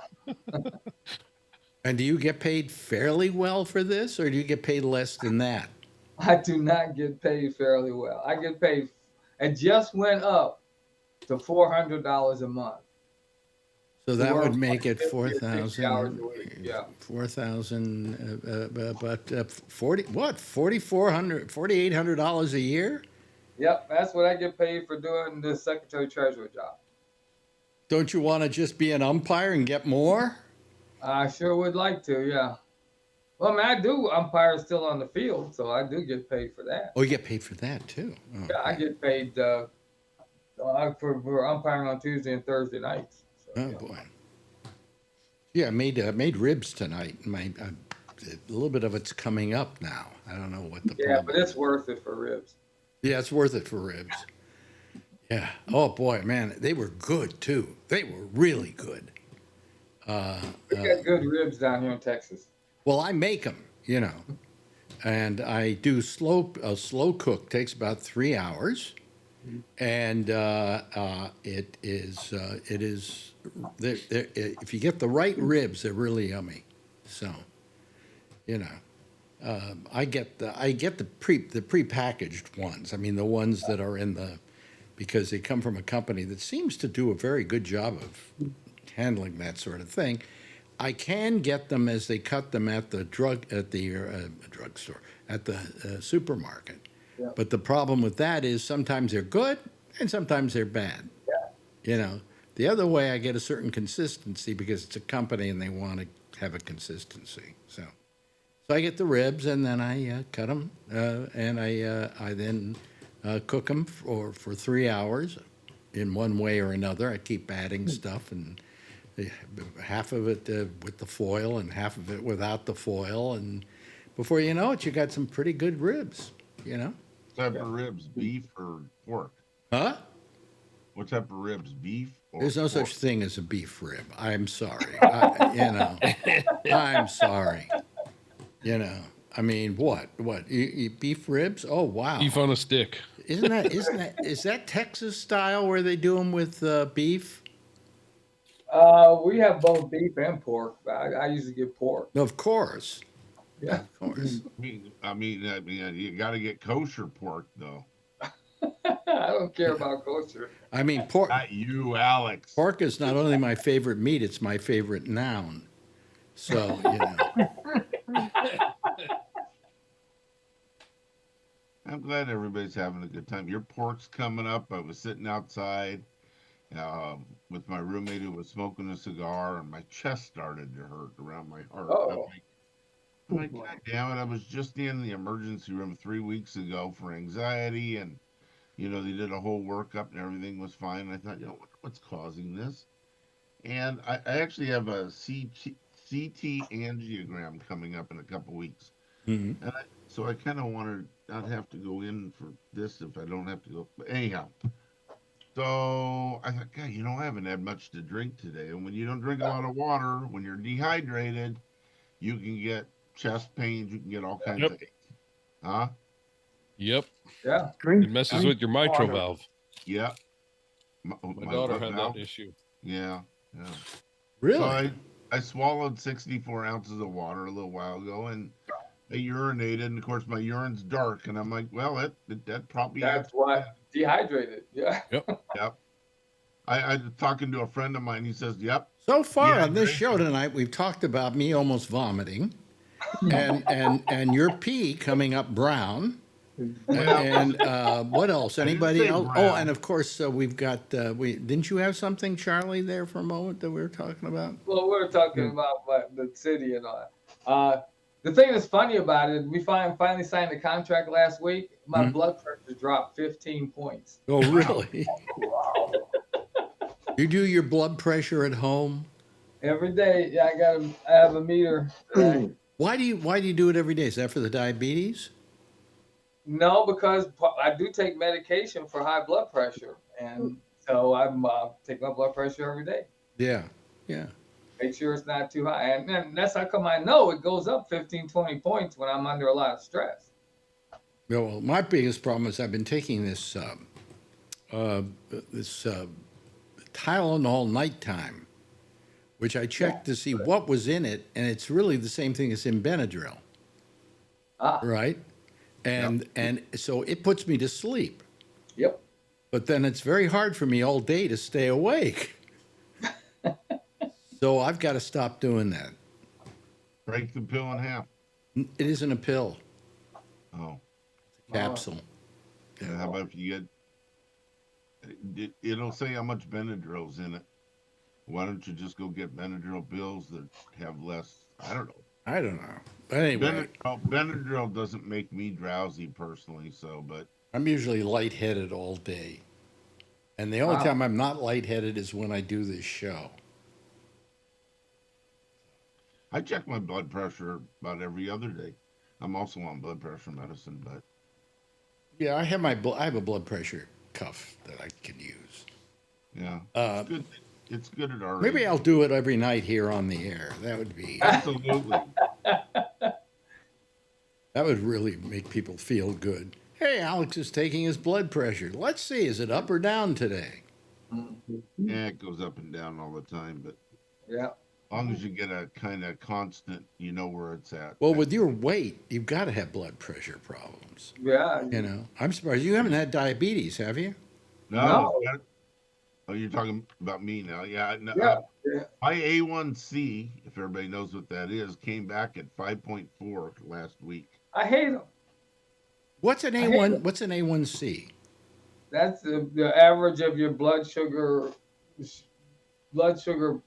and do you get paid fairly well for this, or do you get paid less than that? I do not get paid fairly well. I get paid, it just went up to $400 a month. So that would make it 4,000 hours a week. Yeah. 4,000, but 4,800 $a year? Yep, that's what I get paid for doing the secretary treasurer job. Don't you want to just be an umpire and get more? I sure would like to, yeah. Well, I mean, I do umpire still on the field, so I do get paid for that. Oh, you get paid for that too. Oh, Yeah, I okay. get paid for umpiring on Tuesday and Thursday nights. So, Oh yeah. boy. Yeah, I made ribs tonight. A little bit of it's coming up now. I don't know what the Yeah, problem but it's is. worth it for ribs. Yeah, it's worth it for ribs. Yeah. Oh boy, man, they were good too. They were really good. We got good ribs down here in Texas. Well, I make them, and I do a slow cook takes about 3 hours, and it is if you get the right ribs, they're really yummy. So, I get the prepackaged ones. I mean, the ones that are because they come from a company that seems to do a very good job of handling that sort of thing. I can get them as they cut them at the drugstore, at the supermarket. Yeah. But the problem with that is sometimes they're good and sometimes they're bad. Yeah. The other way I get a certain consistency because it's a company and they want to have a consistency. So I get the ribs and then I cut them and I then cook them for 3 hours in one way or another. I keep adding stuff and half of it with the foil and half of it without the foil, and before you know it, you got some pretty good ribs. What type of ribs, beef or pork? Huh? What type of ribs, beef or There's no pork? such thing as a beef rib. I'm sorry. I'm sorry. I mean, what? You beef ribs? Oh wow. Beef on a stick. Is that Texas style where they do them with beef? We have both beef and pork, but I usually get pork. Of course. Yeah. Of course. I mean, you got to get kosher pork though. I don't care about kosher. I mean, pork. Not you, Alex. Pork is not only my favorite meat; it's my favorite noun. So I'm glad everybody's having a good time. Your pork's coming up. I was sitting outside with my roommate who was smoking a cigar, and my chest started to hurt around my heart. Oh. I'm like, God damn it! I was just in the emergency room 3 weeks ago for anxiety, and they did a whole workup, and everything was fine. And I thought, what's causing this? And I actually have a CT angiogram coming up in a couple weeks. Mm-hmm. And so I kind of want to not have to go in for this if I don't have to go. But anyhow, so I thought, God, I haven't had much to drink today. And when you don't drink a lot of water, when you're dehydrated, you can get chest pains. You can get all kinds of things. Huh? Yep. Yeah. It messes with your mitral valve. Yep. My daughter had that issue. Yeah. Really? So I swallowed 64 ounces of water a little while ago, and I urinated, and of course my urine's dark, and I'm like, well, that probably That's why dehydrated. Yeah. Yep. I was talking to a friend of mine. He says, "Yep." So far on this show tonight, we've talked about me almost vomiting, and your pee coming up brown, and what else? Anybody else? brown. Oh, and of course we've got. Didn't you have something, Charlie, there for a moment that we were talking about? Well, we were talking about the city and all that. The thing that's funny about it, we finally signed the contract last week. My blood pressure dropped 15 points. Oh, really? Wow. You do your blood pressure at home? Every day, yeah, I have a meter. Why do you do it every day? Is that for the diabetes? No, because I do take medication for high blood pressure, and so I'm take my blood pressure every day. Yeah. Make sure it's not too high, and that's how come I know it goes up 15, 20 points when I'm under a lot of stress. Well, my biggest problem is I've been taking this Tylenol nighttime, which I checked to see what was in it, and it's really the same thing as in Benadryl. Right? And so it puts me to sleep. Yep. But then it's very hard for me all day to stay awake. So I've got to stop doing that. Break the pill in half. It isn't a pill, Oh. it's a capsule. And how about if you it'll say how much Benadryl's in it. Why don't you just go get Benadryl pills that have less? I don't know. I don't know. But anyway, Benadryl doesn't make me drowsy personally, so but I'm usually lightheaded all day. And the only Wow. time I'm not lightheaded is when I do this show. I check my blood pressure about every other day. I'm also on blood pressure medicine, but Yeah, I have I have a blood pressure cuff that I can use. yeah, it's good. It's good at our Maybe age. I'll do it every night here on the air. That would be Absolutely. that would really make people feel good. Hey, Alex is taking his blood pressure. Let's see, is it up or down today? Yeah, it goes up and down all the time, but Yeah. as long as you get a kind of constant, you know where it's at. Well, with your weight, you've got to have blood pressure problems. Yeah. You know, I'm surprised you haven't had diabetes, have you? No. Oh, you're talking about me now. Yeah. No, Yeah. Yeah. my A1C, if everybody knows what that is, came back at 5.4 last week. I hate them. What's an hate A1? it. What's an A1C? That's the average of your blood sugar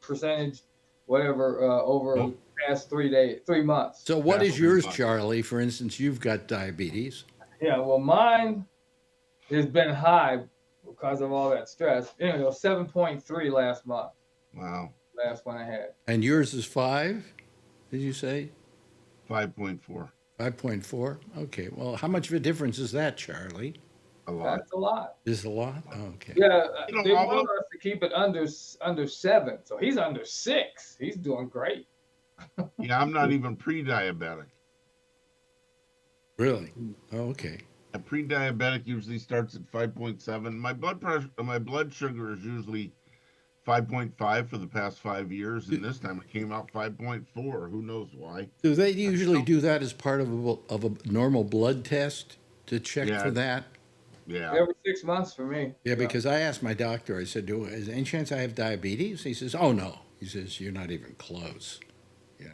percentage, whatever, over the past 3 months. So what Past is 3 yours, months. Charlie? For instance, you've got diabetes. Yeah, well, mine has been high because of all that stress. You know, it was 7.3 last month, Wow. last one I had. And yours is 5, did you say? 5.4. 5.4? Okay. Well, how much of a difference is that, Charlie? A lot. That's a lot. Is it a lot? Oh, okay. Yeah, You know, they although- want us to keep it under 7, so he's under 6. He's doing great. Yeah, I'm not even pre-diabetic. Really? Oh, okay. A pre-diabetic usually starts at 5.7. My blood sugar is usually 5.5 for the past 5 years, and this time it came out 5.4. Who knows why? Do they usually do that as part of a normal blood test to check Yeah. for that? Yeah. Every 6 months for me. Yeah, because I asked my doctor, I said, is there any chance I have diabetes? He says, oh, no. He says, you're not even close. Yeah.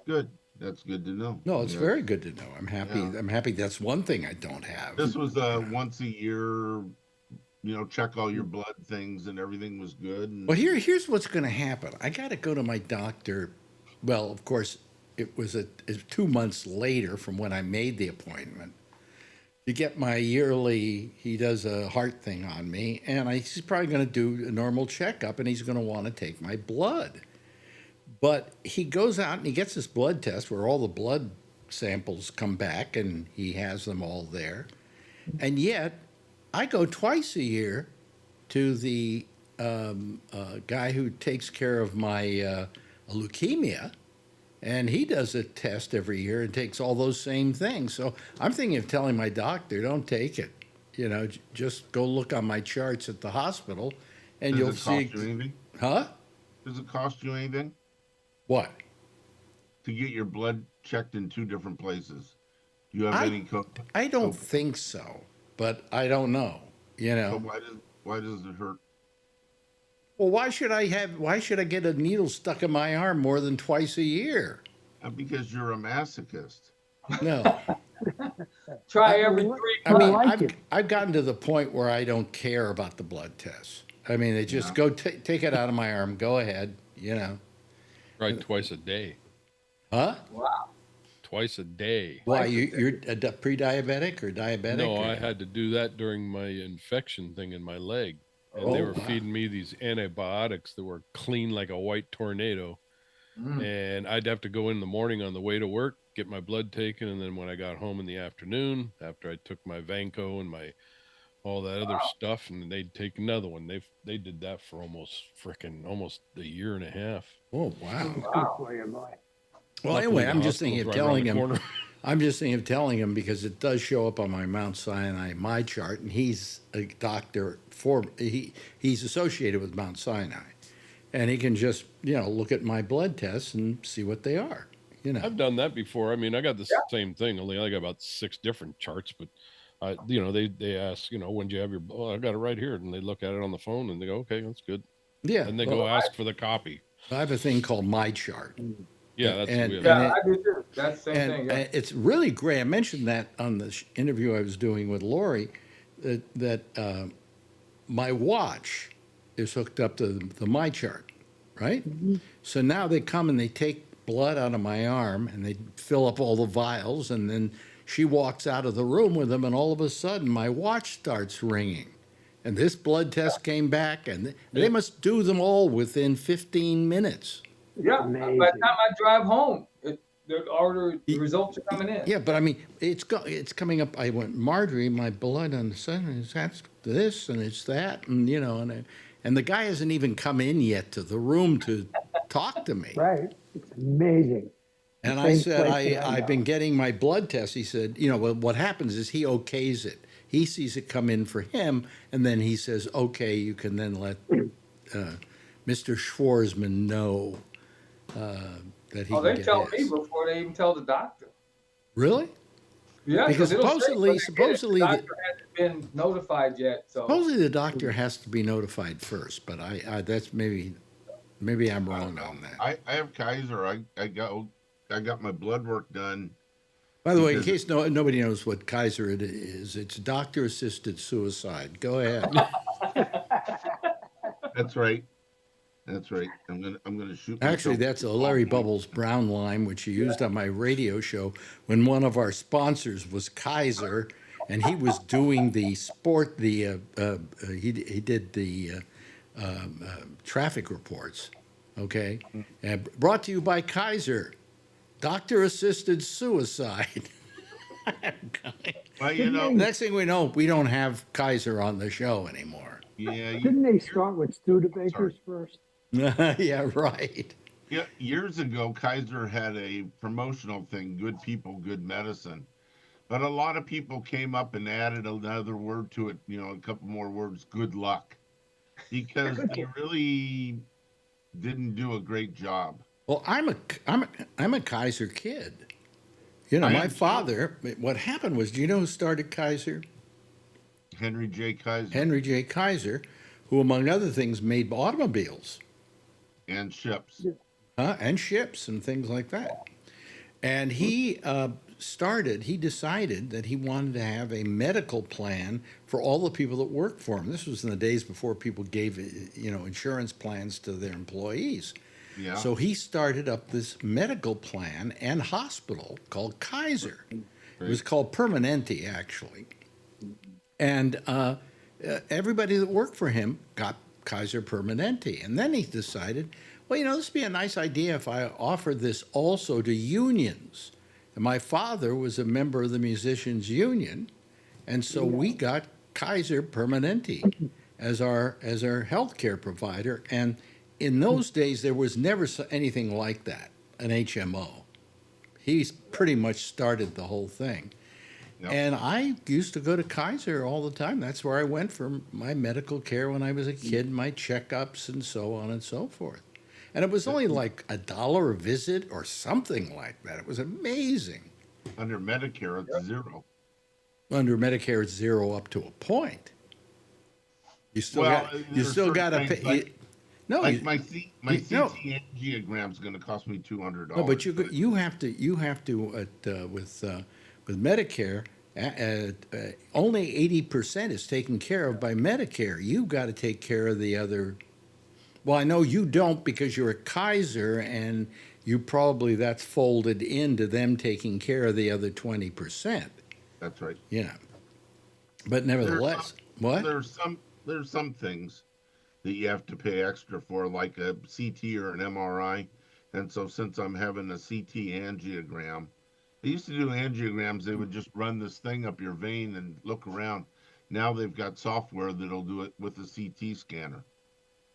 Good. That's good to know. No, it's Yeah. very good to know. I'm happy. Yeah. I'm happy that's one thing I don't have. This was once a year, check all your blood things, and everything was good. And Well, here's what's going to happen. I got to go to my doctor. Well, of course, it's 2 months later from when I made the appointment to get my yearly. He does a heart thing on me, and he's probably going to do a normal checkup, and he's going to want to take my blood. But he goes out and he gets this blood test where all the blood samples come back, and he has them all there. And yet, I go twice a year to the guy who takes care of my leukemia, and he does a test every year and takes all those same things. So I'm thinking of telling my doctor, don't take it. Just go look on my charts at the hospital, and does you'll it see. cost you anything? Huh? Does it cost you anything What? to get your blood checked in 2 different places? Do you have I- any? I don't think so, but I don't know. So why does it hurt? Well, why should I get a needle stuck in my arm more than twice a year? Because you're a masochist. No. Try every 3 I mean, months. I've gotten to the point where I don't care about the blood tests. I mean, they just go take it out of my arm. Go ahead, Right, twice a day. Huh? Wow. Twice a day. Why you're a pre-diabetic or diabetic? No, or- I had to do that during my infection thing in my leg. And they Oh, were wow. feeding me these antibiotics that were clean like a white tornado. And I'd have to go in the morning on the way to work, get my blood taken, and then when I got home in the afternoon, after I took my Vanco and my all that other stuff, and they'd take another one. They did that for almost a year and a half. Oh, wow. Wow. Well, Luckily, anyway, the I'm just thinking of hospital's right telling around the him. corner. I'm just thinking of telling him because it does show up on my Mount Sinai my chart, and he's a doctor he's associated with Mount Sinai, and he can just look at my blood tests and see what they are. I've done that before. I mean, I got the same thing. Only I got about 6 different charts, but they ask, when do you have your? Oh, I got it right here, and they look at it on the phone and they go, okay, that's good. Yeah, And they well, go ask for the copy. I have a thing called my chart. Yeah, that's And- weird. Yeah, And I do too. That's the same And thing. Yeah. it's really great. I mentioned that on the interview I was doing with Lori, that my watch is hooked up to the my chart, right? So now they come and they take blood out of my arm and they fill up all the vials, and then she walks out of the room with them, and all of a sudden my watch starts ringing. And this blood test came back, and they must do them all within 15 minutes. Yeah. By the Amazing. time I drive home, the results are coming in. Yeah, but I mean, it's coming up. I went, Marjorie, my blood on the sun is that's this and it's that, and and the guy hasn't even come in yet to the room to talk to me. Right. It's amazing. And The I same said, place that I I've know. been getting my blood test. He said, well, what happens is he okays it. He sees it come in for him, and then he says, okay, you can then let Mr. Schwarzman know that he Oh, can they get tell his. me before they even tell the doctor. Really? Yeah, Because it'll say supposedly- when they get it, supposedly the the- doctor hasn't been notified yet. So Supposedly the doctor has to be notified first, but I that's maybe I'm wrong on that. I have Kaiser. I got my blood work done. By the way, in because- case nobody knows what Kaiser it is, it's doctor-assisted suicide. Go ahead. That's right. That's right. I'm gonna shoot. Actually, myself. that's a Larry Bubbles Brown line, which he used on my radio show when one of our sponsors was Kaiser, and he was doing the sport. He did the traffic reports. Okay, and brought to you by Kaiser, doctor-assisted suicide. Well, Next thing we know, we don't have Kaiser on the show anymore. yeah, Didn't they start with Studebakers first? Yeah, right. yeah. Years ago, Kaiser had a promotional thing: "Good people, good medicine." But a lot of people came up and added another word to it. A couple more words: "Good luck," because they really didn't do a great job. Well, I'm a Kaiser kid. I My am too. father. What happened was, do you know who started Kaiser? Henry J. Kaiser Henry J. Kaiser, who, among other things, made automobiles, and ships. and ships and things like that. And he decided that he wanted to have a medical plan for all the people that worked for him. This was in the days before people gave, insurance plans to their employees. Yeah. So he started up this medical plan and hospital called Kaiser. It was called Permanente, actually. And everybody that worked for him got Kaiser Permanente. And then he decided, well, this would be a nice idea if I offered this also to unions. And my father was a member of the musicians union, and so we got Kaiser Permanente as our health care provider. And in those days, there was never anything like that, an HMO. He's pretty much started the whole thing. Yep. And I used to go to Kaiser all the time. That's where I went for my medical care when I was a kid, my checkups and so on and so forth. And it was only like $1 a visit or something like that. It was amazing. Under Medicare, it's zero. Under Medicare, it's zero up to a point. You still Well, got you there's still got to certain pay. things like- no, Like you- my CT no. angiogram is going to cost me $200. no, but you have to with Medicare. Only 80% is taken care of by Medicare. You've got to take care of the other. Well, I know you don't because you're a Kaiser, and you probably that's folded into them taking care of the other 20%. That's right. Yeah, but nevertheless, what? There's some things that you have to pay extra for, like a CT or an MRI. And so since I'm having a CT angiogram, they used to do angiograms. They would just run this thing up your vein and look around. Now they've got software that'll do it with a CT scanner.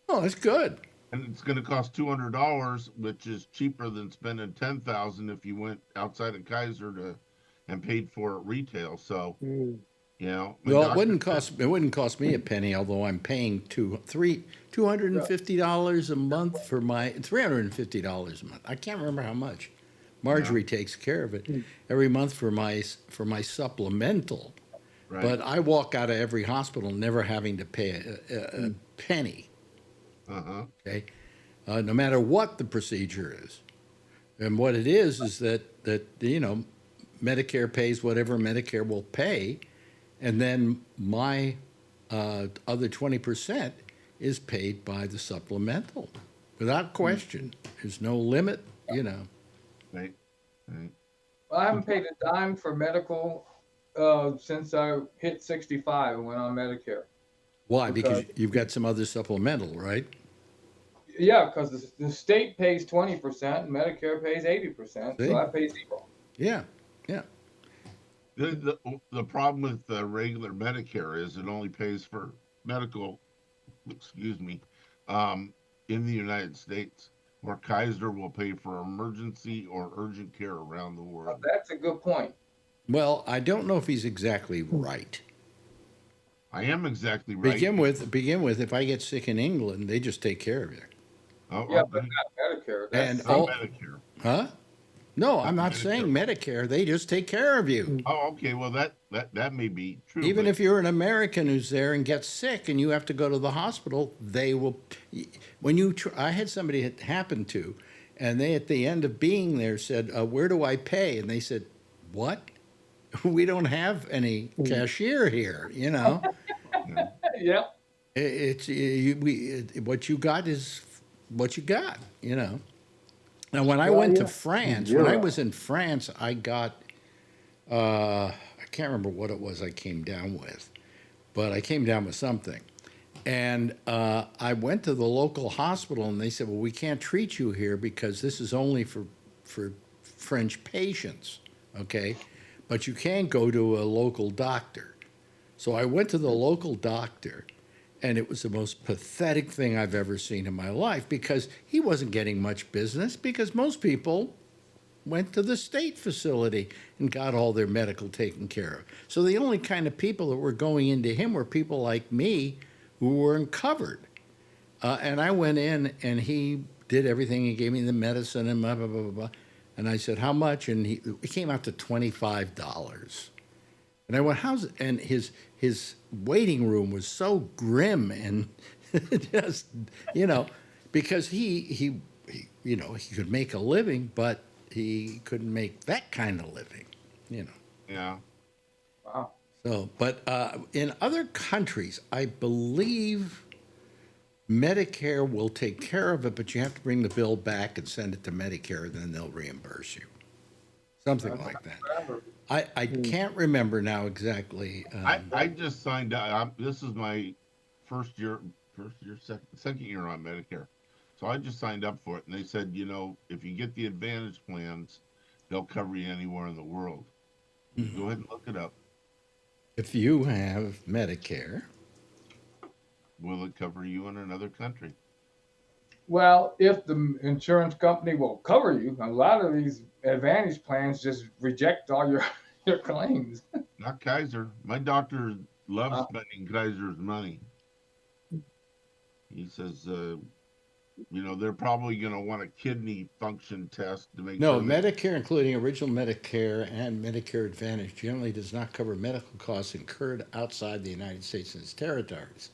Oh, that's good. And it's going to cost $200, which is cheaper than spending $10,000 if you went outside of Kaiser and paid for it retail. So, my Well, doctor it wouldn't cost me a penny, although I'm paying $250 a month for my $350 a month. I can't remember how much. Marjorie takes care of it every month for my supplemental. Right. But I walk out of every hospital never having to pay a penny. Uh-huh. Okay, no matter what the procedure is, and what it is that Medicare pays whatever Medicare will pay, and then my other 20% is paid by the supplemental, without question. There's no limit, you know. Right. Right. I haven't paid a dime for medical since I hit 65 and went on Medicare. Why? Because Because you've got some other supplemental, right? yeah, because the state pays 20% and Medicare pays 80%, See? so I pay zero. Yeah, yeah. The problem with regular Medicare is it only pays for medical, excuse me, in the United States, where Kaiser will pay for emergency or urgent care around the world. That's a good point. Well, I don't know if he's exactly right. I am exactly right. Begin with, if I get sick in England, they just take care of you. Oh, Yeah, okay. but not Medicare. And That's Not oh, Medicare. huh? No, I'm not Medicare. saying Medicare. They just take care of you. Oh, okay. Well, that may be true. Even but if you're an American who's there and gets sick and you have to go to the hospital, they will. I had somebody it happened to, and they at the end of being there said, "Where do I pay?" And they said, "What? We don't have any cashier here. You know, yeah. yeah. what you got is what you got. You know." Now, when I Well, went yeah. to France, Zero. when I was in France, I got, I can't remember what it was I came down with, but I came down with something. And I went to the local hospital and they said, well, we can't treat you here because this is only for French patients, okay? But you can go to a local doctor. So I went to the local doctor, and it was the most pathetic thing I've ever seen in my life because he wasn't getting much business because most people went to the state facility and got all their medical taken care of. So the only kind of people that were going into him were people like me who weren't covered. And I went in and he did everything. He gave me the medicine and blah, blah, blah, blah, blah. And I said, how much? And it came out to $25. And I went, how's it? And his waiting room was so grim and just, you know, because he you know, he could make a living, but he couldn't make that kind of living, you know. Yeah. Wow. So, but in other countries, I believe Medicare will take care of it, but you have to bring the bill back and send it to Medicare, and then they'll reimburse you. Something like that. I can't remember now exactly. I just signed up. This is my second year on Medicare. So I just signed up for it, and they said, you know, if you get the Advantage plans, they'll cover you anywhere in the world. Go ahead and look it up. If you have Medicare, Will it cover you in another country? Well, if the insurance company will cover you, a lot of these Advantage plans just reject all your claims. Not Kaiser. My doctor loves spending Kaiser's money. He says, you know, they're probably going to want a kidney function test to make no, sure. Medicare, including original Medicare and Medicare Advantage, generally does not cover medical costs incurred outside the United States and its territories.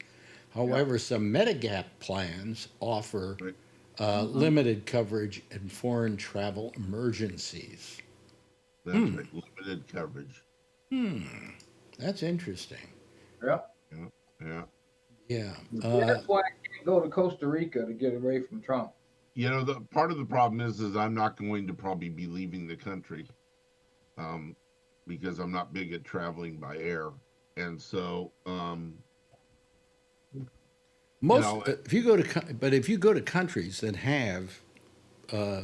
However, some Medigap plans offer limited coverage in foreign travel emergencies. That's right, limited coverage. That's interesting. Yeah. Yeah. Yeah. That's why I can't go to Costa Rica to get away from Trump. You know, the part of the problem is I'm not going to probably be leaving the country, because I'm not big at traveling by air, and so if you go to countries that have a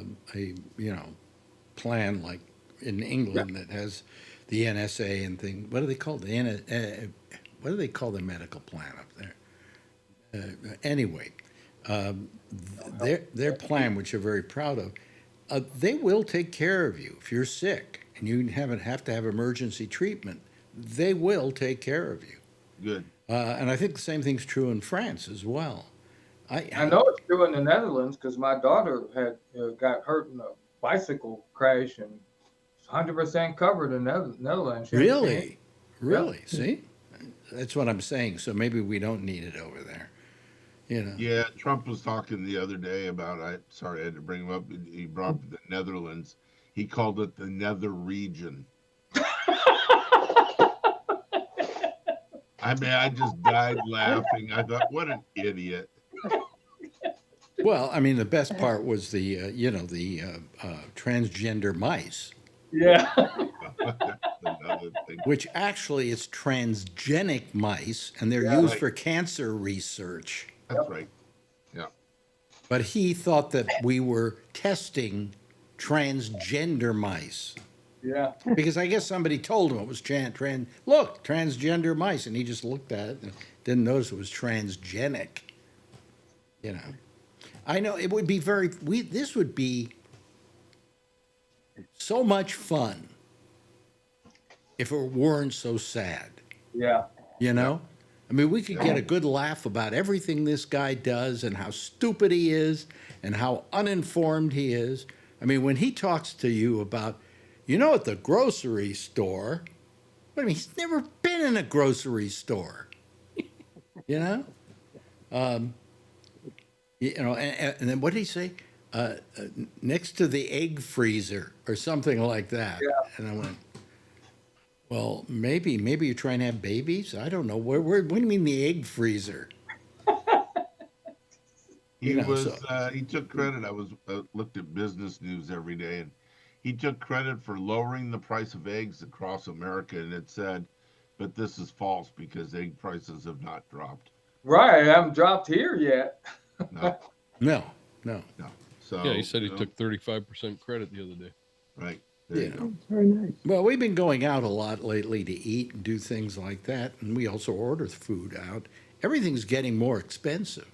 plan like in England that has the NSA and thing, what do they call what do they call the medical plan up there? Anyway, their plan, which they're very proud of, they will take care of you if you're sick and you have to have emergency treatment. They will take care of you. good. And I think the same thing's true in France as well. I know it's true in the Netherlands because my daughter had got hurt in a bicycle crash and 100% covered in the Netherlands. Really? Yeah. See? That's what I'm saying. So maybe we don't need it over there. You know. Yeah, Trump was talking the other day about. Sorry, I had to bring him up. He brought up the Netherlands. He called it the Nether region. I mean, I just died laughing. I thought, what an idiot. Well, I mean, the best part was the transgender mice, Yeah. That's another thing. which actually is transgenic mice, and they're Yeah. used Right. for cancer research. That's right. Yeah. But he thought that we were testing transgender mice. Yeah. Because I guess somebody told him it was look, transgender mice, and he just looked at it and didn't notice it was transgenic. You know, I know it would be this would be so much fun if it weren't so sad. Yeah. You know, I mean, we could get a good laugh about everything this guy does and how stupid he is and how uninformed he is. I mean, when he talks to you about, at the grocery store, I mean, he's never been in a grocery store. You know? And then what did he say? Next to the egg freezer or something like that. Yeah. And I went, well, maybe you're trying to have babies. I don't know. What do you mean the egg freezer? He You know, was. so- He took credit. I was looked at business news every day, and he took credit for lowering the price of eggs across America. And it said, "But this is false because egg prices have not dropped." Right. I haven't dropped here yet. No, No. no. So Yeah, he said he you know, took 35% credit the other day. right. There you Yeah. go. It's very nice. Well, we've been going out a lot lately to eat and do things like that, and we also order food out. Everything's getting more expensive.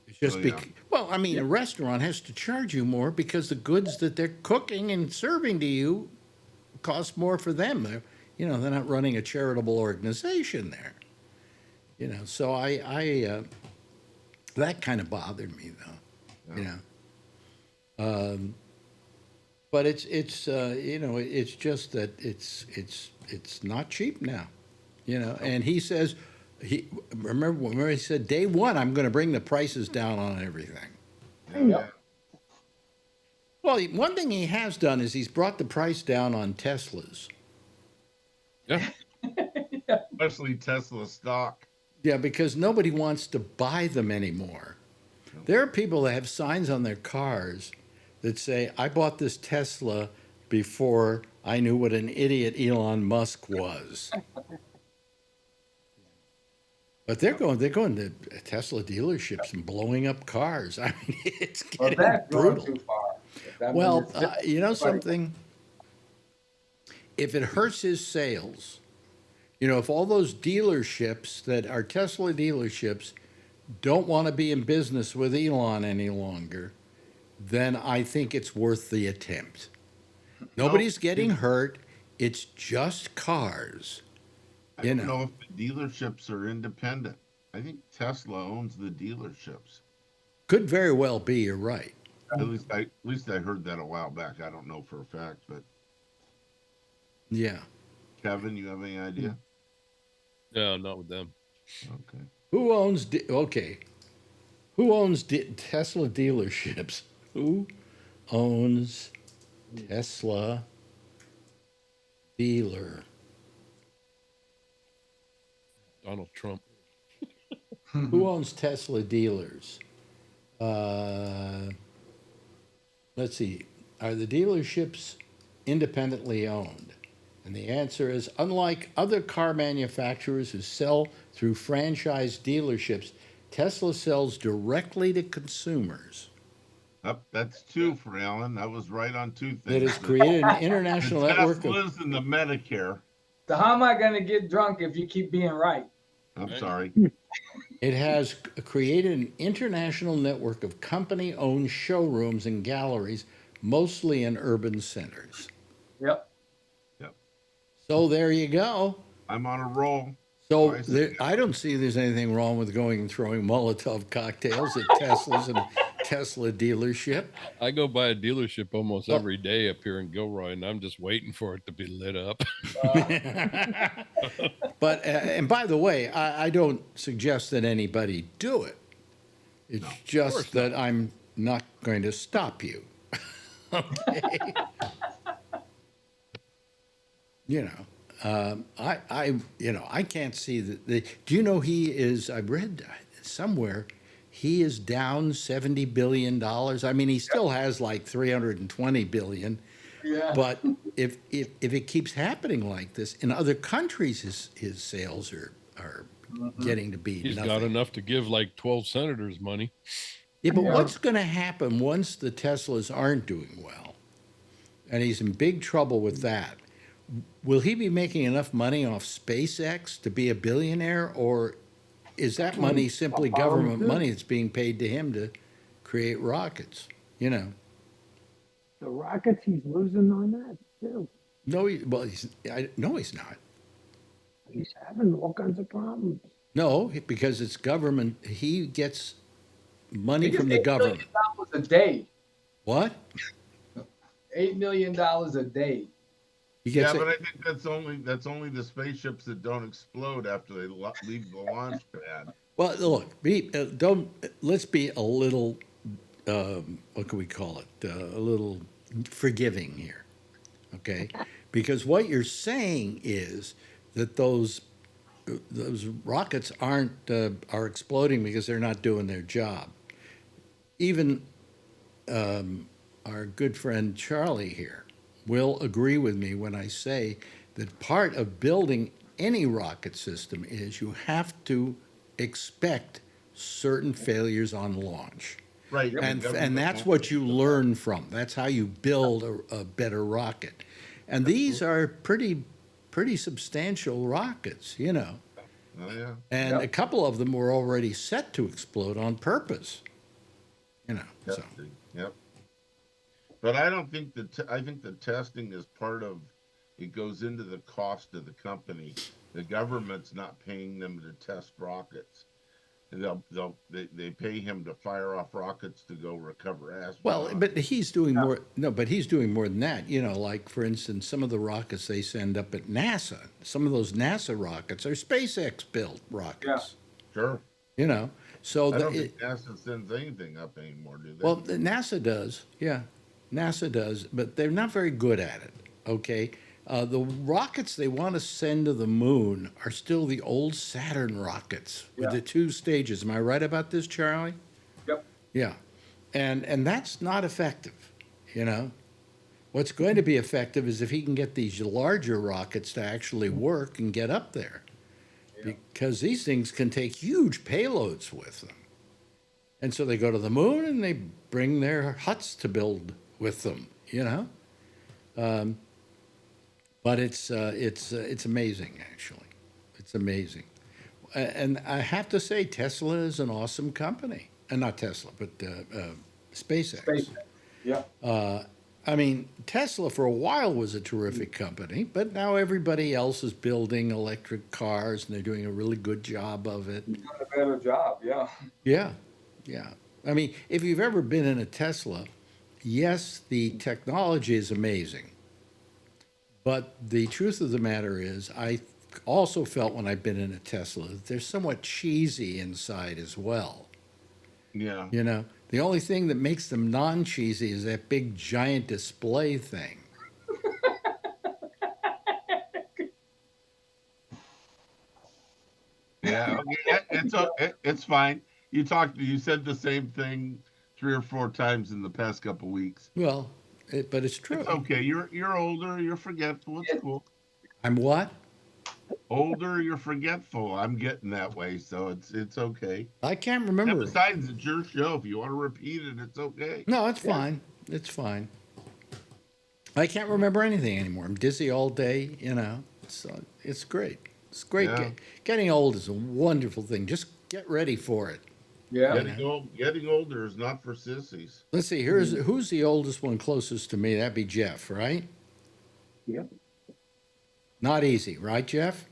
It's just Oh, yeah. well, I mean, a restaurant has to charge you more because the goods that they're cooking and serving to you cost more for them. They're not running a charitable organization there. So I that kind of bothered me though. But it's just that it's not cheap now, And he says remember he said day one I'm going to bring the prices down on everything. Yep. Well, one thing he has done is he's brought the price down on Teslas. Yeah. Especially Tesla stock. Yeah, because nobody wants to buy them anymore. There are people that have signs on their cars that say, I bought this Tesla before I knew what an idiot Elon Musk was. But they're going to Tesla dealerships and blowing up cars. I mean, it's Well, getting that's going brutal. too far. That Well, means it's- you know something? If it hurts his sales, if all those dealerships that are Tesla dealerships don't want to be in business with Elon any longer, then I think it's worth the attempt. Nobody's getting hurt. It's just cars. I don't know if the dealerships are independent. I think Tesla owns the dealerships. Could very well be. You're right. At least I heard that a while back. I don't know for a fact, but Yeah. Kevin, you have any idea? No, not with them. Okay. Who owns? Who owns Tesla dealerships? Who owns Tesla dealer? Donald Trump. Who owns Tesla dealers? Let's see. Are the dealerships independently owned? And the answer is, unlike other car manufacturers who sell through franchise dealerships, Tesla sells directly to consumers. That's two for Alan. I was right on two things. It has created an international the network of. Teslas and the Medicare. So how am I going to get drunk if you keep being right? I'm sorry. It has created an international network of company-owned showrooms and galleries, mostly in urban centers. Yep. So there you go. I'm on a roll. So I see. I don't see there's anything wrong with going and throwing Molotov cocktails at Teslas and Tesla dealership. I go by a dealership almost every day up here in Gilroy, and I'm just waiting for it to be lit up. But and by the way, I don't suggest that anybody do it. It's just that I'm not going to stop you. Okay. I can't see that. Do you know he is? I read somewhere he is down $70 billion. I mean, he still has like 320 billion, Yeah. but if it keeps happening like this in other countries, his sales are getting to be He's nothing. got enough to give like 12 senators money. Yeah, but Yeah. what's going to happen once the Teslas aren't doing well, and he's in big trouble with that? Will he be making enough money off SpaceX to be a billionaire, or is that money simply government money that's being paid to him to create rockets? You know, The rockets, he's losing on that too. no, no, he's not. He's having all kinds of problems. No, because it's government. He gets money He gets from the $8 million government. a day. What? $8 million a day. He Yeah, gets but I think that's only the spaceships that don't explode after they leave the launch pad. well, look, let's be a little, what can we call it? A little forgiving here, okay? Because what you're saying is that those rockets are exploding because they're not doing their job. Even our good friend Charlie here will agree with me when I say that part of building any rocket system is you have to expect certain failures on launch. Right. And that's what you learn from. That's how you build a better rocket. And these are pretty substantial rockets, you know. Oh yeah. And a couple of them were already set to explode on purpose. You know. Yep. So Yep. But I don't think I think the testing is part of it, goes into the cost of the company. The government's not paying them to test rockets. They pay him to fire off rockets to go recover astronauts. well, but he's doing more. No, but he's doing more than that. You know, like for instance, some of the rockets they send up at NASA. Some of those NASA rockets are SpaceX built rockets. Sure. You know, so I don't think NASA sends anything up anymore, do they? well, NASA does. Yeah, NASA does, but they're not very good at it. Okay. The rockets they want to send to the moon are still the old Saturn rockets with the two stages. Am I right about this, Charlie? Yep. Yeah. And that's not effective, you know. What's going to be effective is if he can get these larger rockets to actually work and get up there. Because these things can take huge payloads with them. And so they go to the moon and they bring their huts to build with them, you know. But it's amazing, actually. It's amazing. And I have to say, Tesla is an awesome company. And not Tesla, but SpaceX. SpaceX. Yeah. I mean, Tesla for a while was a terrific company, but now everybody else is building electric cars and they're doing a really good job of it. He's doing a better job. Yeah. Yeah, yeah. I mean, if you've ever been in a Tesla, yes, the technology is amazing. But the truth of the matter is, I also felt when I've been in a Tesla that they're somewhat cheesy inside as well. Yeah. You know, the only thing that makes them non-cheesy is that big giant display thing. Yeah. Okay. It's fine. You said the same thing 3 or 4 times in the past couple weeks. Well, but it's true. It's okay. You're older. You're forgetful. It's cool. I'm what? Older. You're forgetful. I'm getting that way, so it's okay. I can't And remember. besides, it's your show. If you want to repeat it, it's okay. No, it's fine. It's fine. I can't remember anything anymore. I'm dizzy all day, you know. So it's great. It's great. Yeah. Getting old is a wonderful thing. Just get ready for it. Yeah. Getting older is not for sissies. Let's see. Who's the oldest one closest to me? That'd be Jeff, right? Yep, Not easy, right, Jeff?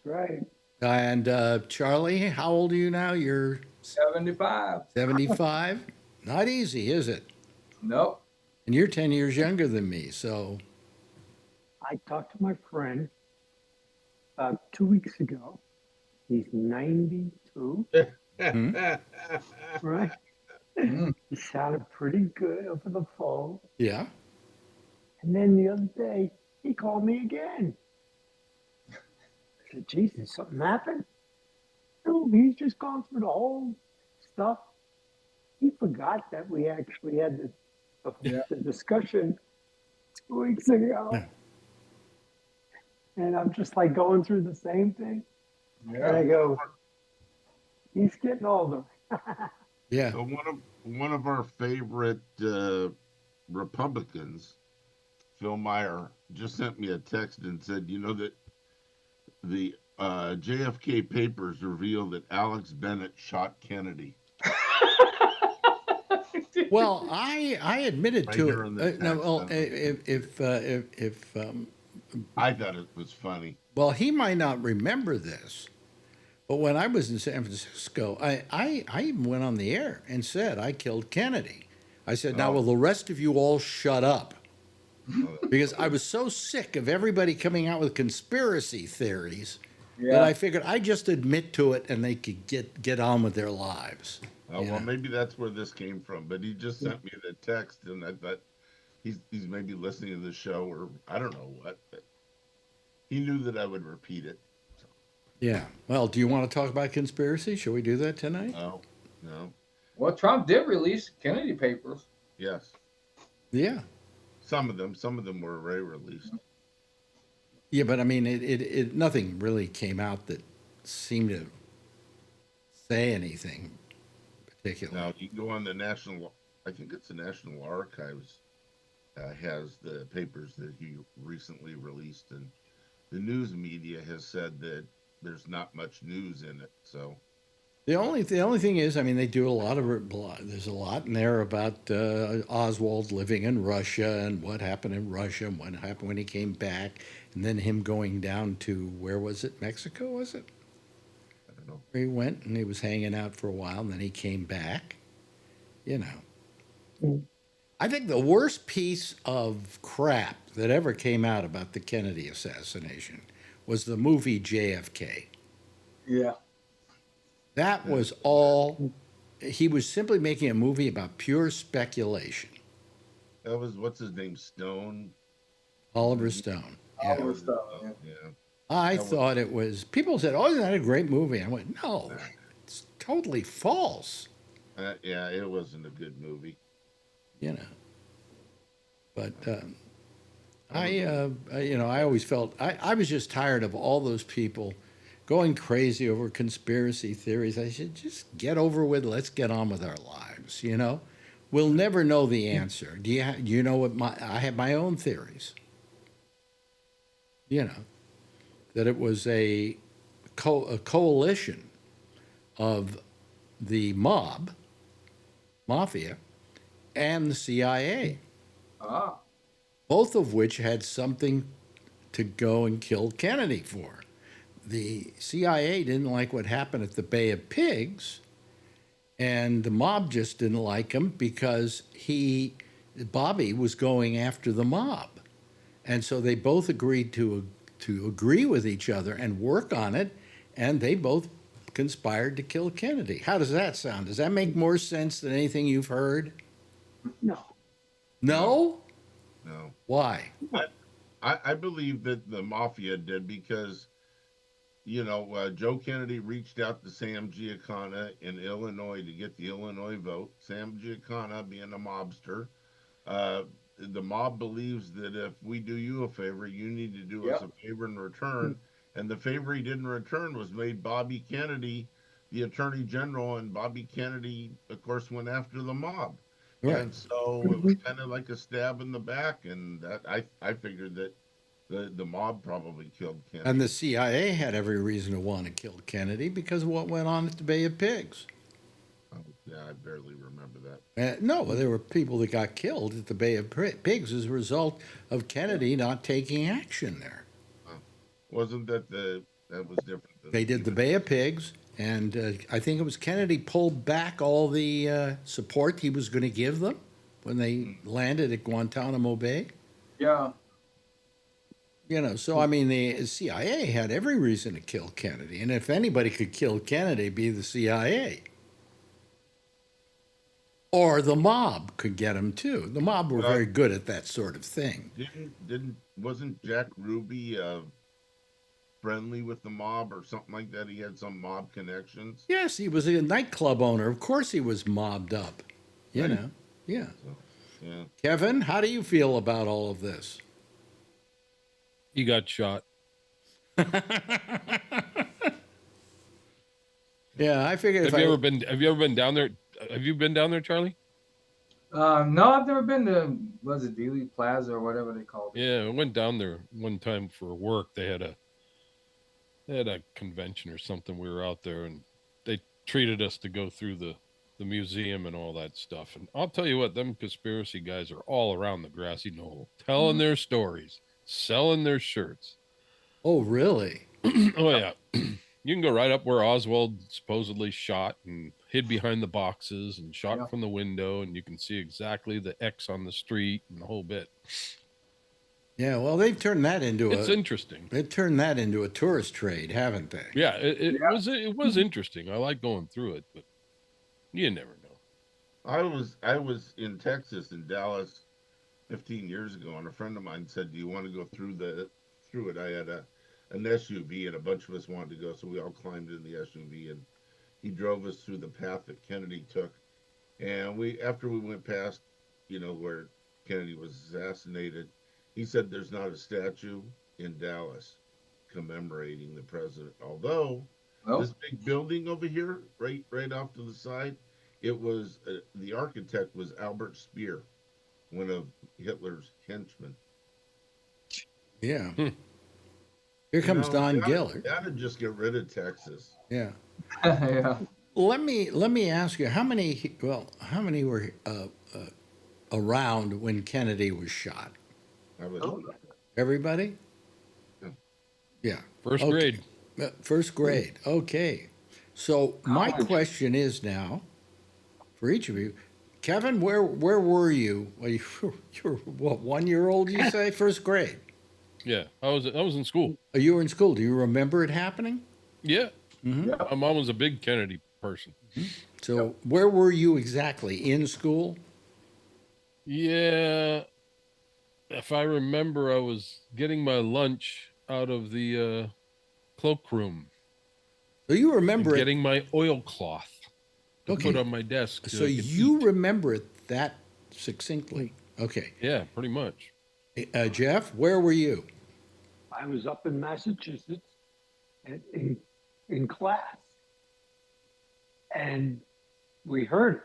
that's right. And Charlie, how old are you now? You're 75. 75? Not easy, is it? Nope. And you're 10 years younger than me, so I talked to my friend about 2 weeks ago. He's 92, right? He sounded pretty good over the phone. yeah. And then the other day, he called me again. I said, Jesus, something happened? No, he's just gone through the whole stuff. He forgot that we actually had Yeah. the discussion 2 weeks ago. Yeah. And I'm just like going through the same thing. And I Yeah. go, he's getting older. Yeah. So one of our favorite Republicans, Phil Meyer, just sent me a text and said, you know that the JFK papers reveal that Alex Bennett shot Kennedy. Well, I admitted Right to here in the it. No, text. well, if I thought it was funny. well, he might not remember this, but when I was in San Francisco, I even went on the air and said I killed Kennedy. I said, now Oh. will the rest of you all shut up? Oh, Because I was so sick of everybody coming out with conspiracy theories that Yeah. I figured I'd just admit to it and they could get on with their lives. well, Yeah. maybe that's where this came from. But he just sent me the text, and I thought he's maybe listening to the show, or I don't know what. But he knew that I would repeat it. Yeah. Well, do you want to talk about conspiracy? Shall we do that tonight? No, Well, Trump did release Kennedy papers. yes. Yeah. Some of them were already released. Yeah, but I mean, it nothing really came out that seemed to say anything particular. Now you can go on the National. I think it's the National Archives has the papers that he recently released, and the news media has said that there's not much news in it. So The only thing is, I mean, they do a lot of there's a lot in there about Oswald living in Russia and what happened in Russia and what happened when he came back, and then him going down to where was it, Mexico? Was it? I don't know. Where he went and he was hanging out for a while, and then he came back. You know, I think the worst piece of crap that ever came out about the Kennedy assassination was the movie JFK. Yeah. That was all. He was simply making a movie about pure speculation. That was what's his name, Stone. Oliver Stone. Yeah. Oliver Stone, yeah. Yeah. I That was- thought it was. People said, "Oh, isn't that a great movie?" I went, "No, it's totally false." Yeah, it wasn't a good movie. You know. But I always felt I was just tired of all those people going crazy over conspiracy theories. I said, just get over with. Let's get on with our lives. You know, we'll never know the answer. Do you know what I have my own theories. You know, that it was a coalition of the mafia, and the CIA, Ah. both of which had something to go and kill Kennedy for. The CIA didn't like what happened at the Bay of Pigs, and the mob just didn't like him because Bobby was going after the mob. And so they both agreed to agree with each other and work on it, and they both conspired to kill Kennedy. How does that sound? Does that make more sense than anything you've heard? No. No? No. Why? I believe that the mafia did because, Joe Kennedy reached out to Sam Giancana in Illinois to get the Illinois vote. Sam Giancana, being a mobster, the mob believes that if we do you a favor, you need to do us a favor in return. And the favor he didn't return was made Bobby Kennedy the attorney general, and Bobby Kennedy, of course, went after the mob. Right. And so it was kind of like a stab in the back, and that I figured that the mob probably killed Kennedy. And the CIA had every reason to want to kill Kennedy because of what went on at the Bay of Pigs. Oh, yeah, I barely remember that. No, there were people that got killed at the Bay of Pigs as a result of Kennedy not taking action there. Wasn't that that was different? They did the Bay of Pigs, and I think it was Kennedy pulled back all the support he was going to give them when they landed at Guantanamo Bay. Yeah. So I mean, the CIA had every reason to kill Kennedy, and if anybody could kill Kennedy, it'd be the CIA. Or the mob could get him too. The mob were very good at that sort of thing. Wasn't Jack Ruby friendly with the mob or something like that? He had some mob connections. Yes, he was a nightclub owner. Of course, he was mobbed up. You Right. know. Yeah. So, yeah. Kevin, how do you feel about all of this? He got shot. Yeah, I figured. Have you ever been down there? Have you been down there, Charlie? No, I've never been to, was it Dealey Plaza or whatever they called it? Yeah, I went down there one time for work. They had a convention or something. We were out there, and they treated us to go through the museum and all that stuff. And I'll tell you what, them conspiracy guys are all around the grassy knoll, telling their stories, selling their shirts. Oh, really? Oh yeah. You can go right up where Oswald supposedly shot and hid behind the boxes and shot from the window, and you can see exactly the X on the street and the whole bit. Yeah, well, they've turned that into It's interesting. They've turned that into a tourist trade, haven't they? Yeah, it was interesting. I like going through it, but you never know. I was in Texas, in Dallas, 15 years ago, and a friend of mine said, "Do you want to go through it?" I had an SUV, and a bunch of us wanted to go, so we all climbed in the SUV, and he drove us through the path that Kennedy took. And after we went past, where Kennedy was assassinated, he said there's not a statue in Dallas commemorating the president. Although this big building over here, right off to the side, it was the architect was Albert Speer, one of Hitler's henchmen. Yeah. Here comes Don Giller. That'd just get rid of Texas. Yeah. Yeah. Let me ask you, how many were around when Kennedy was shot? Everybody? Yeah. First grade. First grade. Okay. So my question is now, for each of you, Kevin, where were you? Well, you were what, 1 year old? You say first grade. Yeah, I was in school. Oh, you were in school. Do you remember it happening? Yeah. Mm-hmm. My mom was a big Kennedy person. So where were you exactly? In school? Yeah. If I remember, I was getting my lunch out of the cloakroom. So you remember it? Getting my oilcloth to put on my desk. So you remember it that succinctly? Okay. Yeah, pretty much. Jeff, where were you? I was up in Massachusetts in class, and we heard it.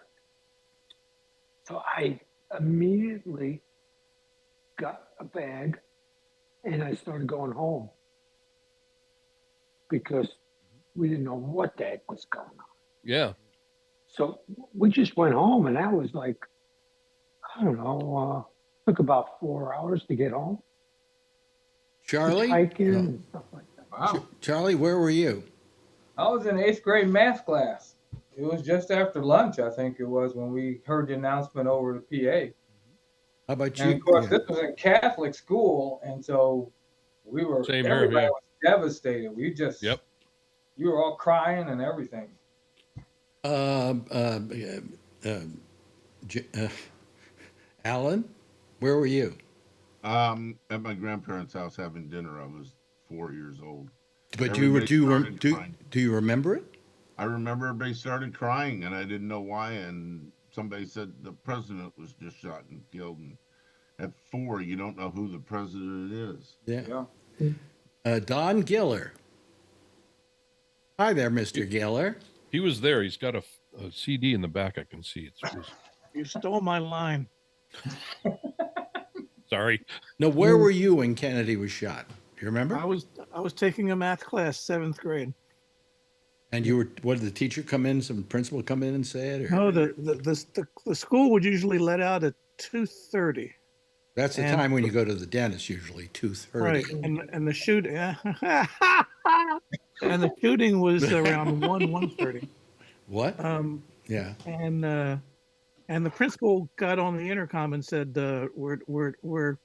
So I immediately got a bag and I started going home because we didn't know what the heck was going on. Yeah. So we just went home, and that was like, I don't know, took about 4 hours to get home. Charlie? Hiking and stuff like that. Wow. Charlie, where were you? I was in 8th grade math class. It was just after lunch, I think it was, when we heard the announcement over the PA. How about you? And of course, this was a Catholic school, and so everybody was devastated. We just, you were all crying and everything. Alan, where were you? At my grandparents' house having dinner. I was 4 years old. But do you remember it? I remember everybody started crying, and I didn't know why. And somebody said the president was just shot and killed. And at 4, you don't know who the president is. Yeah. Don Giller. Hi there, Mr. Giller. He was there. He's got a CD in the back. I can see it. You stole my line. Sorry. No, where were you when Kennedy was shot? Do you remember? I was taking a math class, 7th grade. And you were, what did the teacher come in, some principal come in and say it? Or? No, the school would usually let out at 2:30. That's the time when you go to the dentist, usually 2:30. Right, and the shooting, and the shooting was around 1:30. What? Yeah. And the principal got on the intercom and said, "We're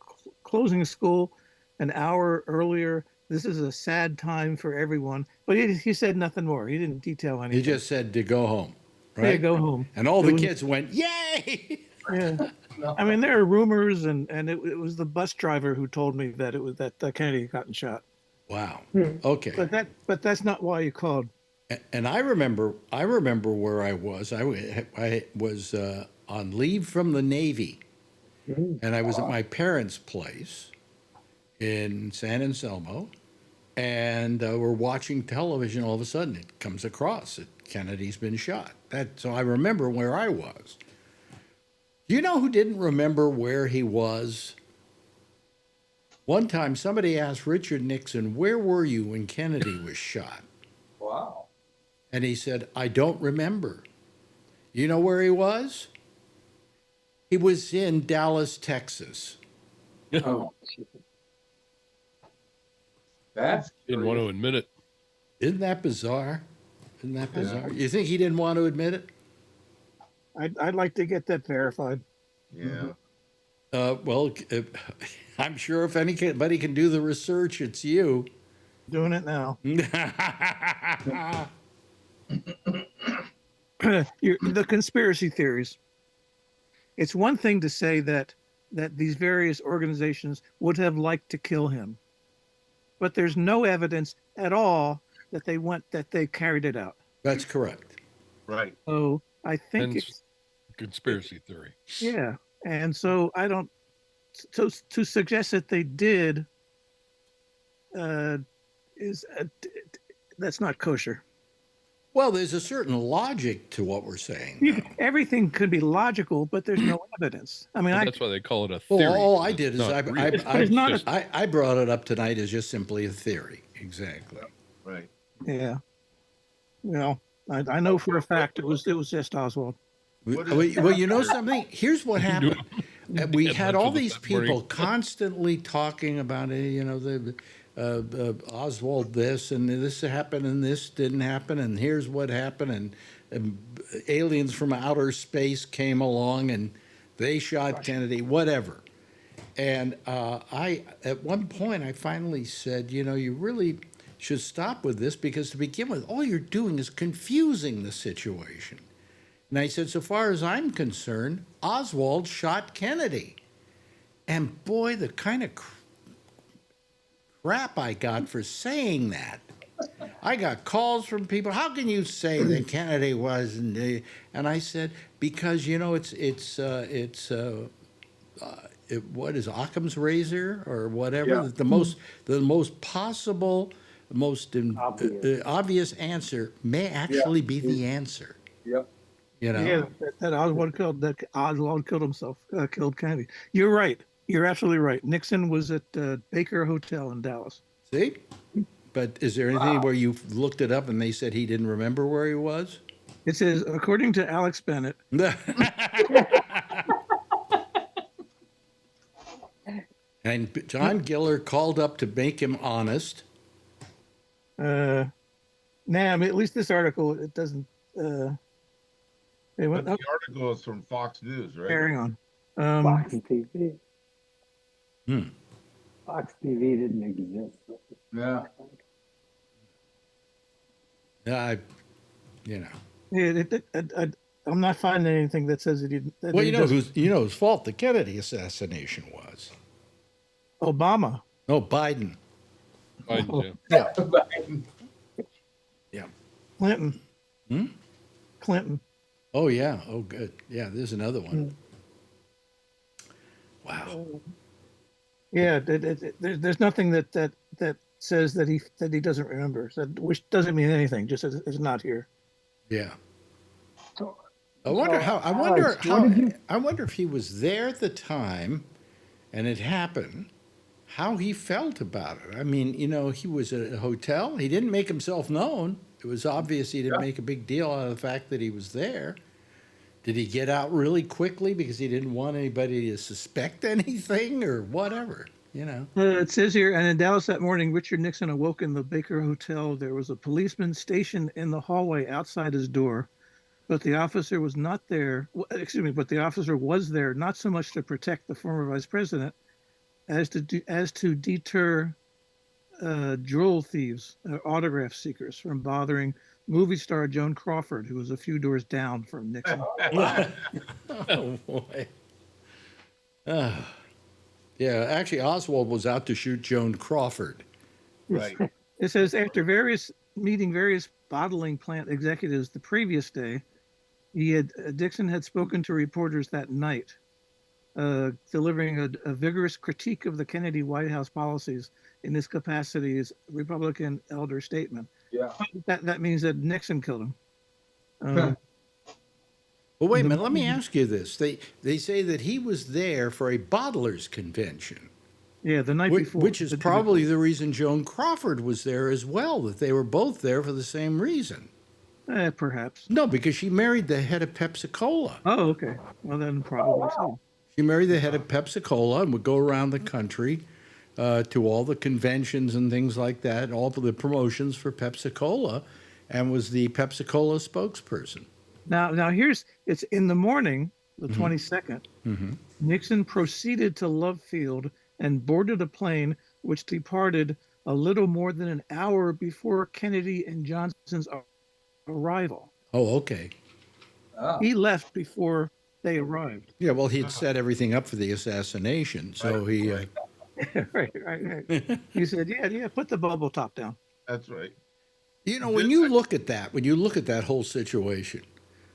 closing school an hour earlier. This is a sad time for everyone." But he said nothing more. He didn't detail anything. He just said to go home, right? Yeah, go home. And all the kids went, "Yay!" Yeah. I mean, there are rumors, and it was the bus driver who told me that it was that Kennedy had gotten shot. Wow. Hmm. Okay. But that's not why you called. And I remember where I was. I was on leave from the Navy, Mm. and I was at my parents' place in San Anselmo, and we're watching television. All of a sudden, it comes across that Kennedy's been shot. So I remember where I was. Do you know who didn't remember where he was? One time, somebody asked Richard Nixon, "Where were you when Kennedy was shot?" Wow. And he said, "I don't remember." You know where he was? He was in Dallas, Texas. Oh, gee. That's Didn't want to curious. admit it. Isn't that bizarre? Isn't that Yeah. bizarre? You think he didn't want to admit it? I'd like to get that verified. Yeah. Well, I'm sure if anybody can do the research, it's you. Doing it now. The conspiracy theories. It's one thing to say that these various organizations would have liked to kill him, but there's no evidence at all that they carried it out. That's correct. Right. So I think Hence, it's conspiracy theory. yeah, and so I don't. So to suggest that they did is that's not kosher. Well, there's a certain logic to what we're saying. Now. Everything could be logical, but there's no evidence. I mean, Well, I that's why they call it a Well, theory. all I 'cause did it's is not real. It's not I brought it up tonight as just simply a theory. Exactly. Right. yeah. Well, I know for a fact it was just Oswald. What Well, is- you know something? Here's what happened. We Had had lunch all with us these that morning. people constantly talking about it, the Oswald this and this happened and this didn't happen and here's what happened and aliens from outer space came along and they shot Kennedy, whatever. And at one point, I finally said, you really should stop with this because to begin with, all you're doing is confusing the situation. And I said, so far as I'm concerned, Oswald shot Kennedy. And boy, the kind of crap I got for saying that. I got calls from people. How can you say that Kennedy wasn't? And I said, because what is Occam's razor or whatever? Yeah. The most possible, most obvious answer may actually be the answer. Yep. Yeah, that Oswald killed himself, killed Kennedy. You're right. You're absolutely right. Nixon was at Baker Hotel in Dallas. See? But is there anything where you looked it up and they said he didn't remember where he was? It says, according to Alex Bennett, and John Giller called up to make him honest. I mean, at least this article, it doesn't. They But went the up. article is from Fox News, right? Carrying on. Fox TV. Hmm. Fox TV didn't exist. Yeah. I'm not finding anything that says that he. That Well, he whose fault the Kennedy assassination was. Obama. No, Biden. Biden, yeah. Yeah. Clinton. Hmm? Clinton. Oh yeah. Oh good. Yeah. There's another one. Wow. Yeah, there's nothing that says that he doesn't remember. So, which doesn't mean anything. Just as it's not here. Yeah. So, I wonder Alex, what did you- I wonder if he was there at the time, and it happened. How he felt about it. I mean, he was at a hotel. He didn't make himself known. It was obvious he didn't make a big deal out of the fact that he was there. Did he get out really quickly because he didn't want anybody to suspect anything or whatever? It says here, and in Dallas that morning, Richard Nixon awoke in the Baker Hotel. There was a policeman stationed in the hallway outside his door, but the officer was not there. But the officer was there not so much to protect the former vice president as to deter jewel thieves, autograph seekers from bothering movie star Joan Crawford, who was a few doors down from Nixon. Oh boy. Yeah, actually, Oswald was out to shoot Joan Crawford. Right. It says after meeting various bottling plant executives the previous day, Dixon had spoken to reporters that night, delivering a vigorous critique of the Kennedy White House policies in his capacity as Republican elder statesman. Yeah. That means that Nixon killed him. Well, wait a minute. Let me ask you this. They say that he was there for a bottlers convention. Yeah, the night before. Which is probably the reason Joan Crawford was there as well, that they were both there for the same reason. Perhaps. No, because she married the head of Pepsi-Cola. Oh, okay. Well, then probably so. She married the head of Pepsi-Cola and would go around the country to all the conventions and things like that, all the promotions for Pepsi-Cola, and was the Pepsi-Cola spokesperson. Now it's in the morning, the 22nd. Mm-hmm. Nixon proceeded to Love Field and boarded a plane which departed a little more than an hour before Kennedy and Johnson's arrival. Oh, okay. Oh. He left before they arrived. Yeah, well, he had set everything up for the assassination, so he... right. He said, yeah, put the bubble top down. That's right. You know, when you look at that whole situation,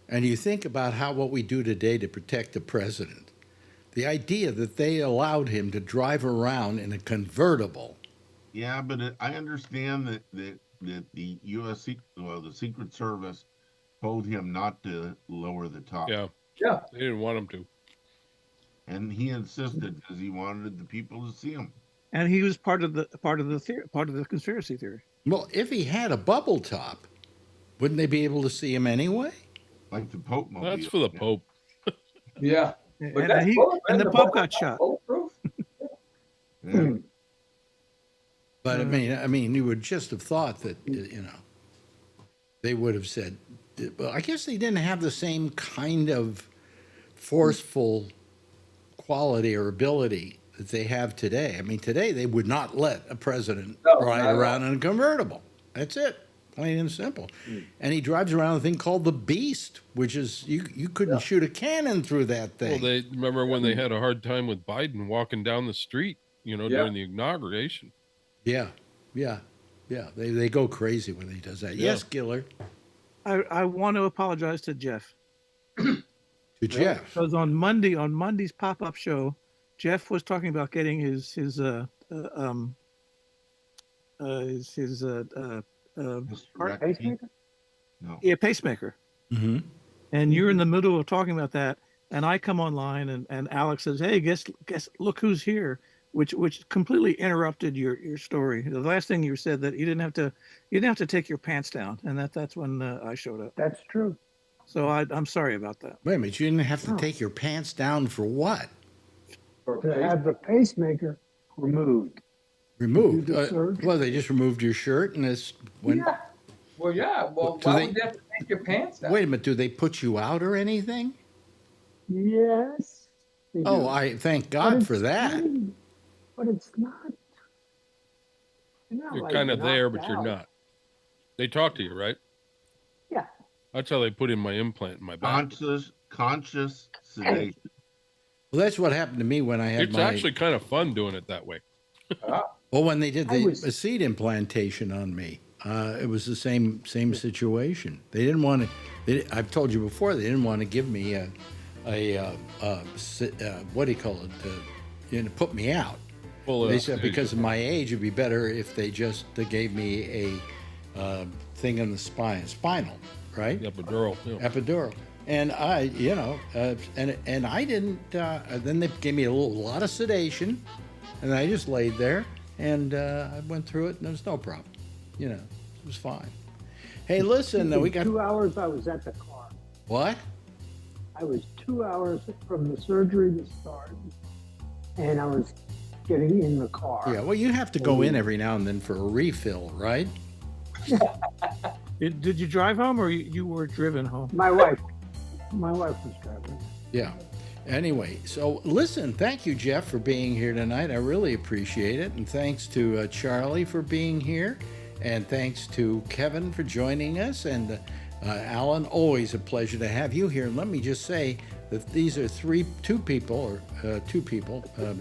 and you think about what we do today to protect the president, the idea that they allowed him to drive around in a convertible. Yeah, but I understand that the U.S. the Secret Service told him not to lower the top. Yeah. Yeah. They didn't want him to. And he insisted because he wanted the people to see him. And he was part of the conspiracy theory. Well, if he had a bubble top, wouldn't they be able to see him anyway? Like the Pope mobile. That's for the Pope. Yeah. But And the Pope got shot. Yeah. But I mean, you would just have thought that they would have said. Well, I guess they didn't have the same kind of forceful quality or ability that they have today. I mean, today they would not let a president ride around in a convertible. That's it, plain and simple. And he drives around a thing called the Beast, which is you couldn't shoot a cannon through that thing. Well, they remember when they had a hard time with Biden walking down the street, during the inauguration. Yeah. They go crazy when he does that. Yeah. Yes, Giller. I want to apologize to Jeff. To Jeff. Because on Monday's pop-up show, Jeff was talking about getting his Pacemaker? No. Yeah, pacemaker. Mm-hmm. And you're in the middle of talking about that, and I come online, and Alex says, "Hey, guess, look who's here," which completely interrupted your story. The last thing you said that you didn't have to take your pants down, and that's when I showed up. That's true. So I'm sorry about that. Wait a minute, you didn't have to take your pants down for what? To have the pacemaker removed. Removed? Do the surgery. Well, they just removed your shirt and this went. Yeah. Well, yeah. Well, Do why they- would you have to take your pants down? Wait a minute, do they put you out or anything? Yes. they do. Oh, I thank But God it's for that. really- But it's not. You're, not You're like kind of there, knocked but you're out. not. They talk to you, right? Yeah. That's how they put in my implant in my back. Conscious sedation. Well, that's what happened to me when I had It's my. actually kind of fun doing it that way. Well, when they did I the was- a seed implantation on me, it was the same situation. They didn't want to. I've told you before. They didn't want to give me what do you call it? Put me out. Full They said anesthesia. because of my age, it'd be better if they just gave me a thing in the spinal, right? Epidural. Yeah. Epidural. And I, and I didn't. Then they gave me a lot of sedation, and I just laid there, and I went through it, and there was no problem. It was fine. Hey, listen, we got 2 hours. I was at the car. what? I was 2 hours from the surgery to start, and I was getting in the car. Yeah. Well, you have to go in every now and then for a refill, right? Did you drive home, or you were driven home? My wife was driving. Yeah. Anyway, so listen, thank you, Jeff, for being here tonight. I really appreciate it. And thanks to Charlie for being here. And thanks to Kevin for joining us. And Alan, always a pleasure to have you here. And let me just say that these are two people,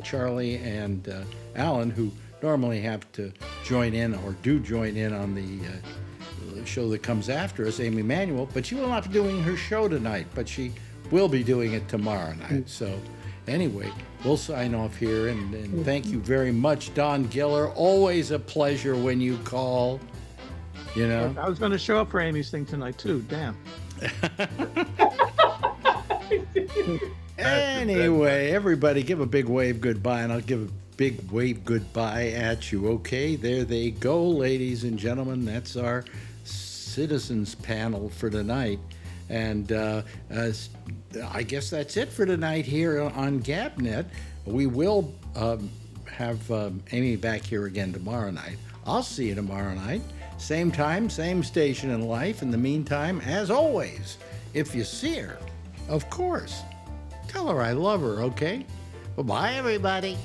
Charlie and Alan, who normally have to join in or do join in on the show that comes after us, Amy Manuel, but she will not be doing her show tonight, but she will be doing it tomorrow night. So anyway, we'll sign off here, and thank you very much, Don Giller. Always a pleasure when you call, you know. I was going to show up for Amy's thing tonight too. Damn. Anyway, everybody give a big wave goodbye, and I'll give a big wave goodbye at you. Okay, there they go, ladies and gentlemen. That's our citizens panel for tonight. And I guess that's it for tonight here on GabNet. We will have Amy back here again tomorrow night. I'll see you tomorrow night. Same time, same station in life. In the meantime, as always, if you see her, of course, tell her I love her, okay? Bye-bye, everybody.